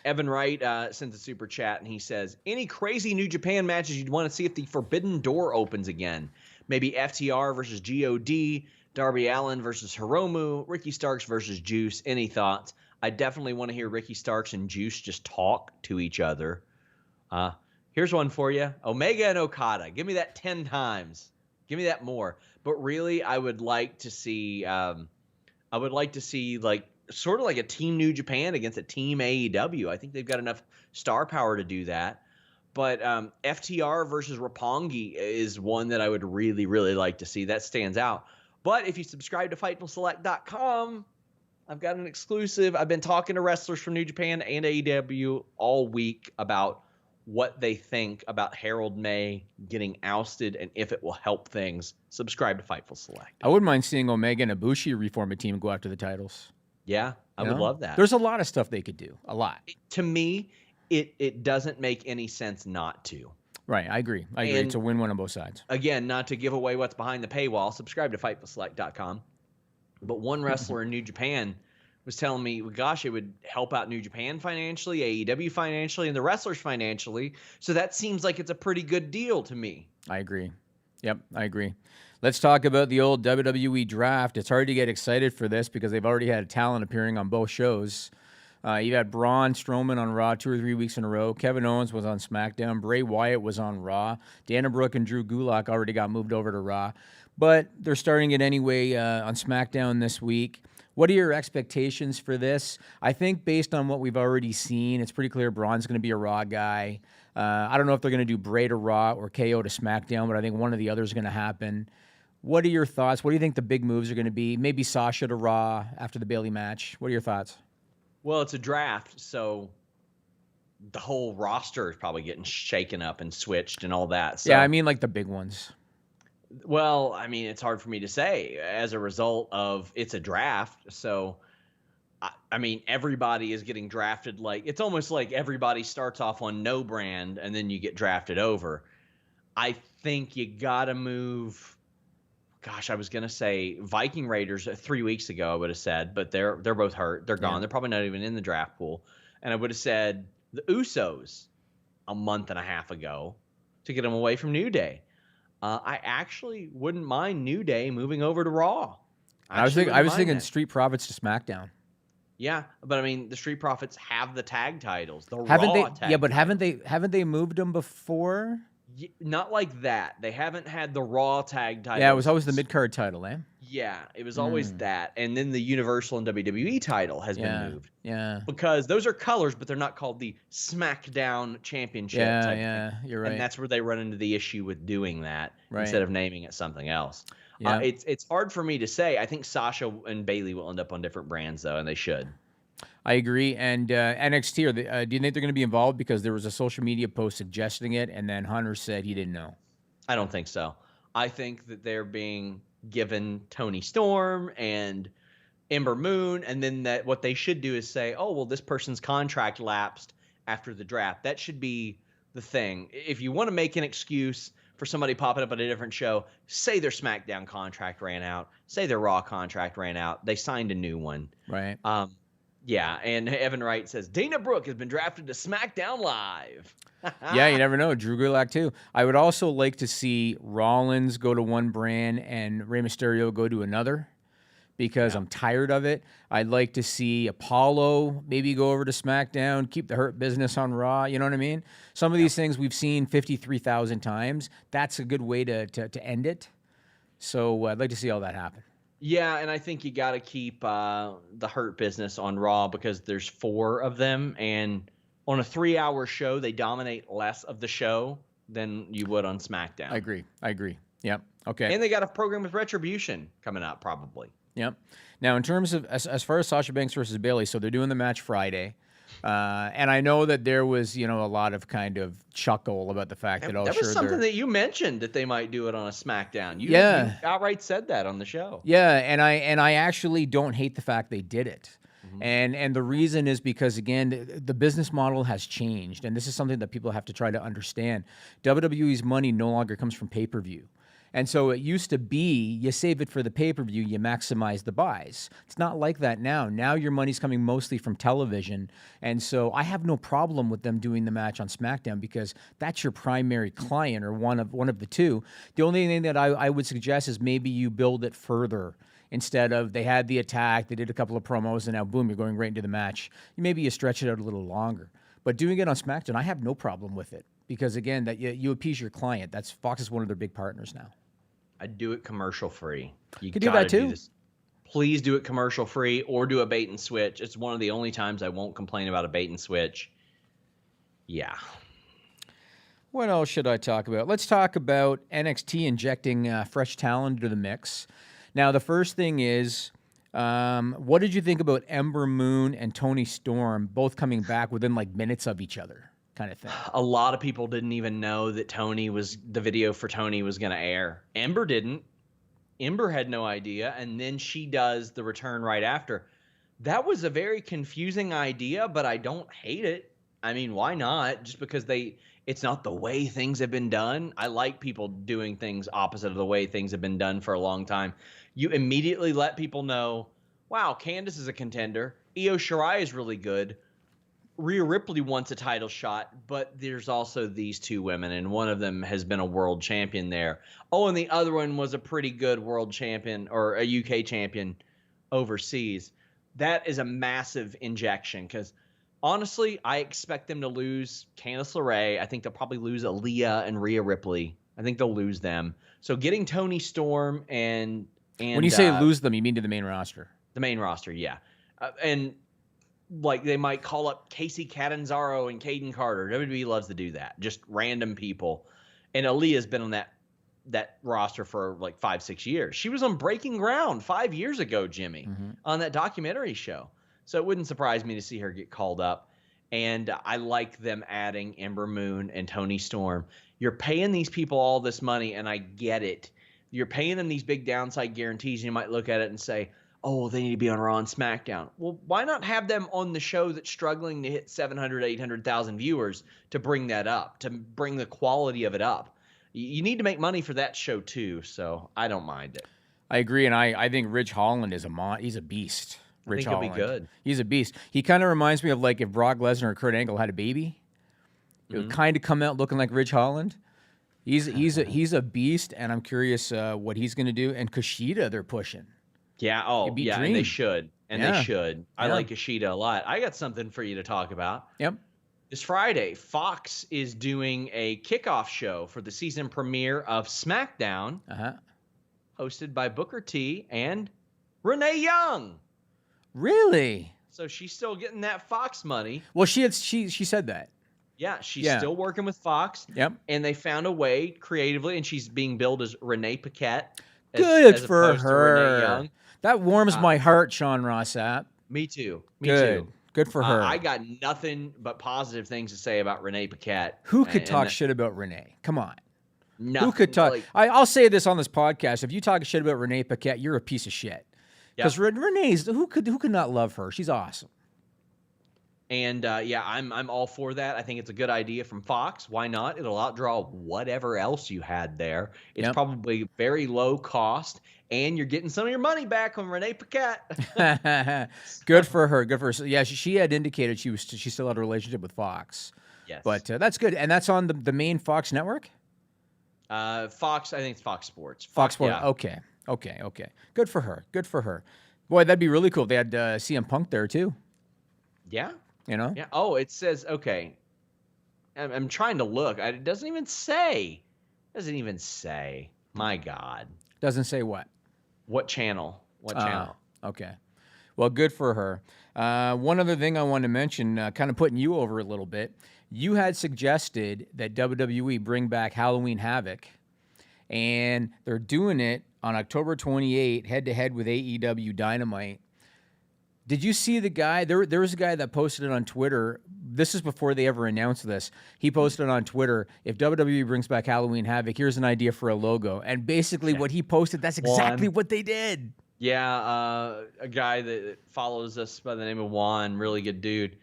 Evan Wright sent a super chat, and he says, any crazy New Japan matches you'd want to see if the Forbidden Door opens again? Maybe FTR versus GOD, Darby Allin versus Hiromu, Ricky Starks versus Juice. Any thoughts? I definitely want to hear Ricky Starks and Juice just talk to each other. Here's one for you. Omega and Okada. Give me that 10 times. Give me that more. But really, I would like to see like sort of like a Team New Japan against a Team AEW. I think they've got enough star power to do that. But FTR versus Roppongi is one that I would really, really like to see. That stands out. But if you subscribe to FightfulSelect.com, I've got an exclusive. I've been talking to wrestlers from New Japan and AEW all week about what they think about Harold May getting ousted and if it will help things. Subscribe to Fightful Select. I wouldn't mind seeing Omega and Ibushi reform a team and go after the titles. Yeah, I would love that. There's a lot of stuff they could do. A lot. To me, it doesn't make any sense not to. Right, I agree. It's a win-win on both sides. Again, not to give away what's behind the paywall, subscribe to FightfulSelect.com. But one wrestler in New Japan was telling me, gosh, it would help out New Japan financially, AEW financially, and the wrestlers financially. So that seems like it's a pretty good deal to me. I agree. Yep, I agree. Let's talk about the old WWE Draft. It's hard to get excited for this because they've already had a talent appearing on both shows. You had Braun Strowman on Raw 2 or 3 weeks in a row. Kevin Owens was on SmackDown. Bray Wyatt was on Raw. Dana Brooke and Drew Gulak already got moved over to Raw. But they're starting it anyway on SmackDown this week. What are your expectations for this? I think based on what we've already seen, it's pretty clear Braun's going to be a Raw guy. I don't know if they're going to do Bray to Raw or KO to SmackDown, but I think one or the other is going to happen. What are your thoughts? What do you think the big moves are going to be? Maybe Sasha to Raw after the Bayley match. What are your thoughts? Well, it's a draft, so the whole roster is probably getting shaken up and switched and all that. So, yeah, I mean like the big ones. Well, I mean, it's hard for me to say as a result of it's a draft. So, I mean, everybody is getting drafted. Like it's almost like everybody starts off on no brand and then you get drafted over. I think you got to move. Gosh, I was going to say Viking Raiders 3 weeks ago, I would have said, but they're both hurt. They're gone. Yeah. They're probably not even in the draft pool. And I would have said the Usos a month and a half ago to get them away from New Day. I actually wouldn't mind New Day moving over to Raw. I was thinking Street Profits to SmackDown. Yeah, but I mean, the Street Profits have the tag titles. Haven't they moved them before? Not like that. They haven't had the Raw tag title. Yeah, it was always the mid-card title, eh? Yeah, it was always that. And then the Universal and WWE title has been moved. Yeah. Because those are colors, but they're not called the SmackDown Championship. Yeah, you're right. And that's where they run into the issue with doing that instead of naming it something else. Yeah. It's hard for me to say. I think Sasha and Bayley will end up on different brands, though, and they should. I agree. And NXT, do you think they're going to be involved? Because there was a social media post suggesting it, and then Hunter said he didn't know. I don't think so. I think that they're being given Toni Storm and Ember Moon, and then that what they should do is say, oh, well, this person's contract lapsed after the draft. That should be the thing. If you want to make an excuse for somebody popping up at a different show, say their SmackDown contract ran out, say their Raw contract ran out, they signed a new one. Right. Yeah, and Evan Wright says, Dana Brooke has been drafted to SmackDown Live. Yeah, you never know. Drew Gulak, too. I would also like to see Rollins go to one brand and Rey Mysterio go to another because I'm tired of it. I'd like to see Apollo maybe go over to SmackDown, keep the Hurt Business on Raw. You know what I mean? Some of these things we've seen 53,000 times. That's a good way to end it. So I'd like to see all that happen. Yeah, and I think you got to keep the Hurt Business on Raw because there's 4 of them, and on a 3-hour show, they dominate less of the show than you would on SmackDown. I agree. Yep. Okay. And they got a program with Retribution coming up probably. Yep. Now, in terms of as far as Sasha Banks versus Bayley, so they're doing the match Friday. And I know that there was, a lot of kind of chuckle about the fact that that was something that you mentioned that they might do it on a SmackDown. You outright said that on the show. Yeah, and I actually don't hate the fact they did it. Mm-hmm. And the reason is because, again, the business model has changed, and this is something that people have to try to understand. WWE's money no longer comes from pay-per-view. And so it used to be you save it for the pay-per-view, you maximize the buys. It's not like that now. Now your money's coming mostly from television. And so I have no problem with them doing the match on SmackDown because that's your primary client or one of the two. The only thing that I would suggest is maybe you build it further. Instead of they had the attack, they did a couple of promos, and now boom, you're going right into the match. Maybe you stretch it out a little longer. But doing it on SmackDown, I have no problem with it. Because, again, that you appease your client. Fox is one of their big partners now. I'd do it commercial free. You could do that too. Please do it commercial free or do a bait and switch. It's one of the only times I won't complain about a bait and switch. Yeah. What else should I talk about? Let's talk about NXT injecting fresh talent into the mix. Now, the first thing is, what did you think about Ember Moon and Toni Storm both coming back within like minutes of each other, kind of thing? A lot of people didn't even know that the video for Toni was going to air. Ember didn't. Ember had no idea, and then she does the return right after. That was a very confusing idea, but I don't hate it. I mean, why not? Just because it's not the way things have been done. I like people doing things opposite of the way things have been done for a long time. You immediately let people know, wow, Candice is a contender. Io Shirai is really good. Rhea Ripley wants a title shot, but there's also these two women, and one of them has been a world champion there. Oh, and the other one was a pretty good world champion or a UK champion overseas. That is a massive injection because honestly, I expect them to lose Candice LeRae. I think they'll probably lose Aaliyah and Rhea Ripley. I think they'll lose them. So getting Toni Storm and when you say lose them, you mean to the main roster? The main roster, yeah. And like they might call up Casey Catanzaro and Caden Carter. WWE loves to do that. Just random people. And Aaliyah's been on that roster for like 5-6 years. She was on Breaking Ground 5 years ago, Jimmy, on that documentary show. So it wouldn't surprise me to see her get called up. And I like them adding Ember Moon and Toni Storm. You're paying these people all this money, and I get it. You're paying them these big downside guarantees, and you might look at it and say, oh, they need to be on Raw and SmackDown. Well, why not have them on the show that's struggling to hit 700, 800,000 viewers to bring that up, to bring the quality of it up? You need to make money for that show too, so I don't mind it. I agree, and I think Ridge Holland is he's a beast. Rich I think he'll be good. He's a beast. He kind of reminds me of like if Brock Lesnar or Kurt Angle had a baby. It would kind of come out looking like Ridge Holland. He's a beast, and I'm curious what he's going to do. And Kushida, they're pushing. Yeah. Oh, yeah. Dream. And they should. They should. I Yeah. like Kushida a lot. I got something for you to talk about. Yep. This Friday, Fox is doing a kickoff show for the season premiere of SmackDown, hosted by Booker T and Renee Young. Really? So she's still getting that Fox money. Well, she said that. Yeah, she's still working with Fox. Yep. And they found a way creatively, and she's being billed as Renee Paquette. Good as for opposed to Renee her. Young. That warms my heart, Sean Ross Sapp. Me too. Good for her. I got nothing but positive things to say about Renee Paquette. Who could talk shit about Renee? Come on. Nothing. Who could talk? I'll say this on this podcast. If you talk shit about Renee Paquette, you're a piece of shit. Because Renee's, who could not love her? She's awesome. And I'm all for that. I think it's a good idea from Fox. Why not? It'll outdraw whatever else you had there. It's probably very low cost, and you're getting some of your money back on Renee Paquette. Good for her. Good for her. Yeah, she had indicated she still had a relationship with Fox. Yes, but that's good, and that's on the main Fox network. Fox, I think it's Fox Sports. Fox Sports. Yeah. Okay. Good for her. Boy, that'd be really cool. They had CM Punk there too. Yeah. You know? Yeah. Oh, it says, okay. I'm trying to look. It doesn't even say. My God. Doesn't say what? What channel? Okay. Well, good for her. One other thing I want to mention, kind of putting you over a little bit. You had suggested that WWE bring back Halloween Havoc, and they're doing it on October 28, head-to-head with AEW Dynamite. Did you see the guy? There was a guy that posted it on Twitter. This is before they ever announced this. He posted it on Twitter. If WWE brings back Halloween Havoc, here's an idea for a logo. And basically what he posted, that's exactly what they did. Yeah, a guy that follows us by the name of Juan, really good dude.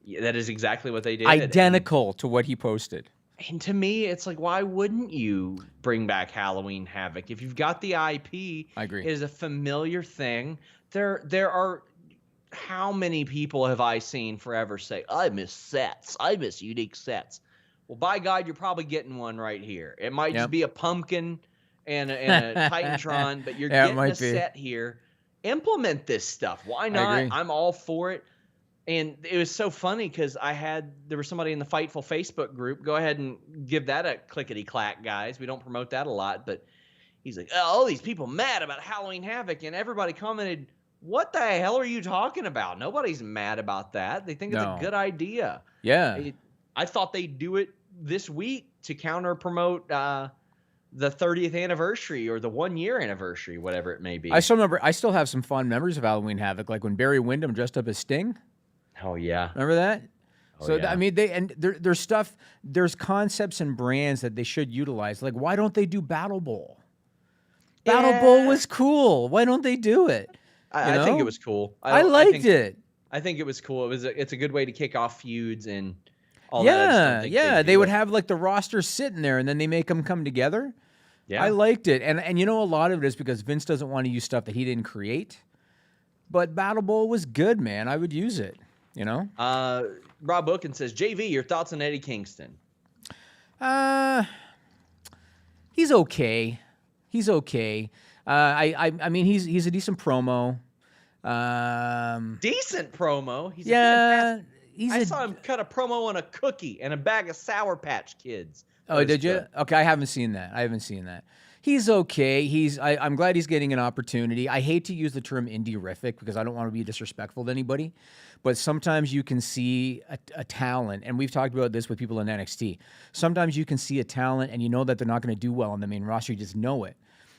Yeah, that is exactly what they did. Identical to what he posted. And to me, it's like, why wouldn't you bring back Halloween Havoc? If you've got the IP, I agree. It is a familiar thing. There are... How many people have I seen forever say, I miss sets. I miss unique sets. Well, by God, you're probably getting one right here. It might just be a pumpkin and a Titantron, but you're getting a set here. Implement this stuff. Why not? I'm all for it. And it was so funny because there was somebody in the Fightful Facebook group. Go ahead and give that a clickety-clack, guys. We don't promote that a lot, but he's like, all these people mad about Halloween Havoc, and everybody commented, what the hell are you talking about? Nobody's mad about that. They think it's a good idea. Yeah. I thought they'd do it this week to counter promote the 30th anniversary or the 1 year anniversary, whatever it may be. I still have some fond memories of Halloween Havoc, like when Barry Windham dressed up as Sting. Oh yeah. Remember that? Oh, So yeah. I mean, there's stuff, there's concepts and brands that they should utilize. Like, why don't they do Battle Bowl? Battle Bowl was cool. Why don't they do it? I think it was cool. I liked it. I think it was cool. It's a good way to kick off feuds and all that. Yeah. They would have like the roster sitting there, and then they make them come together. Yeah, I liked it, and you know, a lot of it is because Vince doesn't want to use stuff that he didn't create. But Battle Bowl was good, man. I would use it. You know. Rob Bookin says, JV, your thoughts on Eddie Kingston? He's okay. He's okay. I mean, he's a decent promo. Decent promo. He's I saw him cut a promo on a cookie and a bag of Sour Patch Kids. Oh, did you? Okay, I haven't seen that. He's okay. I'm glad he's getting an opportunity. I hate to use the term indie-rific because I don't want to be disrespectful to anybody, but sometimes you can see a talent, and we've talked about this with people in NXT. Sometimes you can see a talent and you know that they're not going to do well on the main roster. You just know it.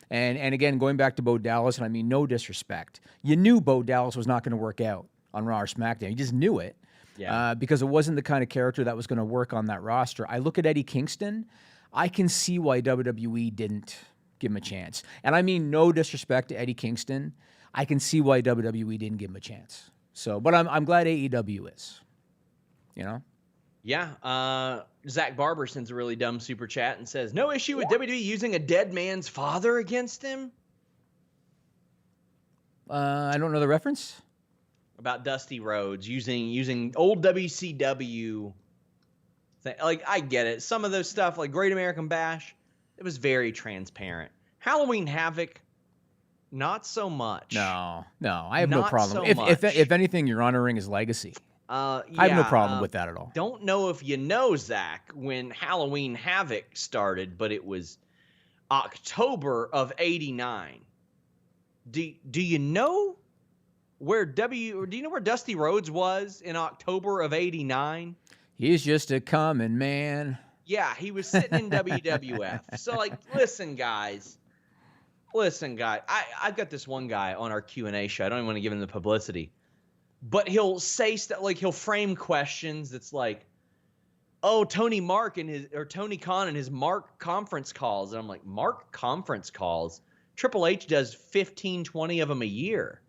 And again, going back to Bo Dallas, and I mean no disrespect, you knew Bo Dallas was not going to work out on Raw or SmackDown. You just knew it. Yeah. Because it wasn't the kind of character that was going to work on that roster. I look at Eddie Kingston, I can see why WWE didn't give him a chance. And I mean no disrespect to Eddie Kingston. I can see why WWE didn't give him a chance. So, but I'm glad AEW is. You know? Yeah. Zach Barber sends a really dumb super chat and says, no issue with WWE using a dead man's father against him? I don't know the reference. About Dusty Rhodes using old WCW thing. Like, I get it. Some of those stuff, like Great American Bash, it was very transparent. Halloween Havoc, not so much. No, I have no Not problem. so If anything, you're honoring his legacy. I have no problem with that at all. Don't know if you know, Zach, when Halloween Havoc started, but it was October of '89. Do you know where do you know where Dusty Rhodes was in October of '89? He's just a common man. Yeah, he was sitting in WWF. So, like, listen, guys. I've got this one guy on our Q&A show. I don't even want to give him the publicity. But he'll say stuff, like he'll frame questions that's like, oh, Tony Khan and his Mark conference calls. And I'm like, Mark conference calls? Triple H does 15, 20 of them a year.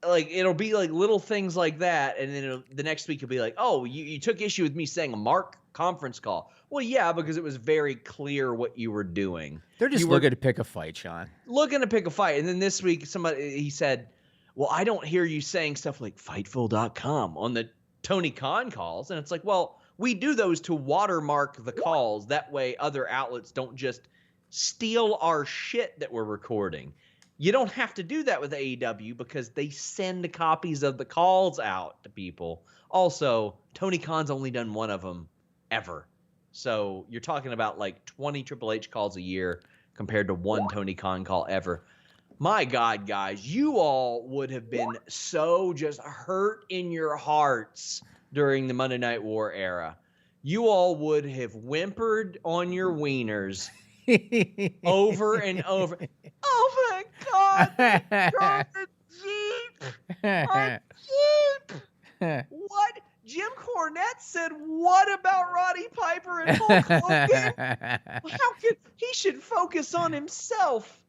Like, it'll be like little things like that, and then the next week it'll be like, oh, you took issue with me saying a Mark conference call. Well, yeah, because it was very clear what you were doing. They're just looking to pick a fight, Sean. Looking to pick a fight. And then this week, he said, well, I don't hear you saying stuff like Fightful.com on the Tony Khan calls. And it's like, well, we do those to watermark the calls. That way other outlets don't just steal our shit that we're recording. You don't have to do that with AEW because they send copies of the calls out to people. Also, Tony Khan's only done one of them ever. So you're talking about like 20 Triple H calls a year compared to one Tony Khan call ever. My God, guys, you all would have been so just hurt in your hearts during the Monday Night War era. You all would have whimpered on your wieners over and over. Oh my God! The Jeep! A Jeep! What? Jim Cornette said, what about Roddy Piper and Hulk Hogan? How could he should focus on himself?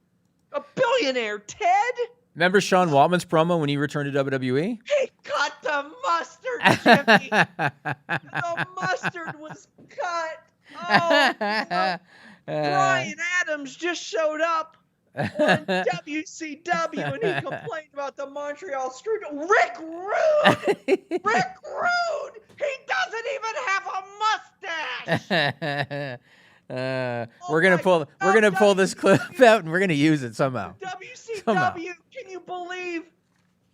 A billionaire, Ted? Remember Sean Waltman's promo when he returned to WWE? He cut the mustard, Jimmy. The mustard was cut. Oh, no. Brian Adams just showed up on WCW and he complained about the Montreal Screwjob. Rick Rude! Rick Rude! He doesn't even have a mustache! We're gonna pull this clip out and we're gonna use it somehow. WCW, can you believe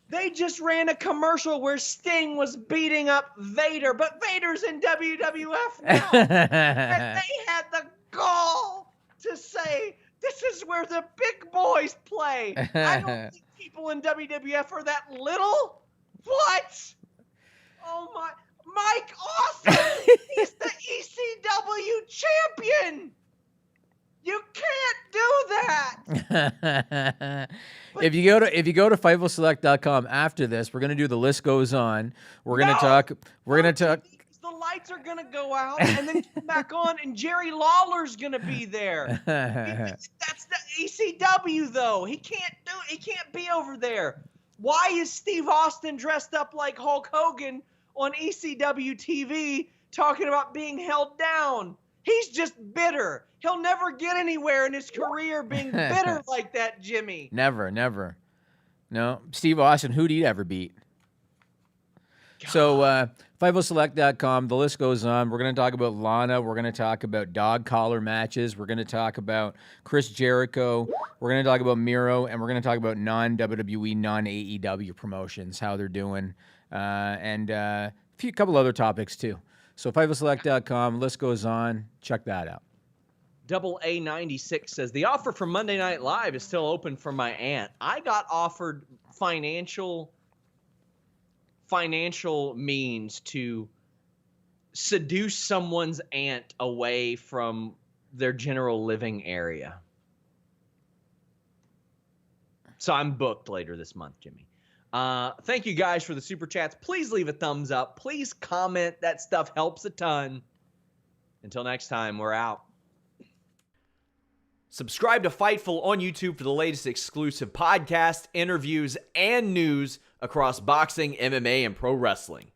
they just ran a commercial where Sting was beating up Vader, but Vader's in WWF now. And they had the gall to say This is where the big boys play. I don't think people in WWF are that little. What? Oh my. Mike Awesome! He's the ECW champion! You can't do that! If you go to FightfulSelect.com after this, we're gonna do the list goes on. We're gonna talk. The lights are gonna go out and then come back on, and Jerry Lawler's gonna be there. That's the ECW though. He can't be over there. Why is Steve Austin dressed up like Hulk Hogan on ECW TV talking about being held down? He's just bitter. He'll never get anywhere in his career being bitter like that, Jimmy. Never. No, Steve Austin, who'd he ever beat? God. So, FightfulSelect.com, the list goes on. We're going to talk about Lana. We're going to talk about dog collar matches. We're going to talk about Chris Jericho. We're going to talk about Miro. And we're going to talk about non-WWE, non-AEW promotions, how they're doing. And a couple other topics, too. So, FightfulSelect.com, list goes on. Check that out. Double A96 says, the offer for Monday Night Live is still open for my aunt. I got offered financial means to seduce someone's aunt away from their general living area. So I'm booked later this month, Jimmy. Thank you guys for the super chats. Please leave a thumbs up. Please comment. That stuff helps a ton. Until next time, we're out. Subscribe to Fightful on YouTube for the latest exclusive podcasts, interviews, and news across boxing, MMA, and pro wrestling.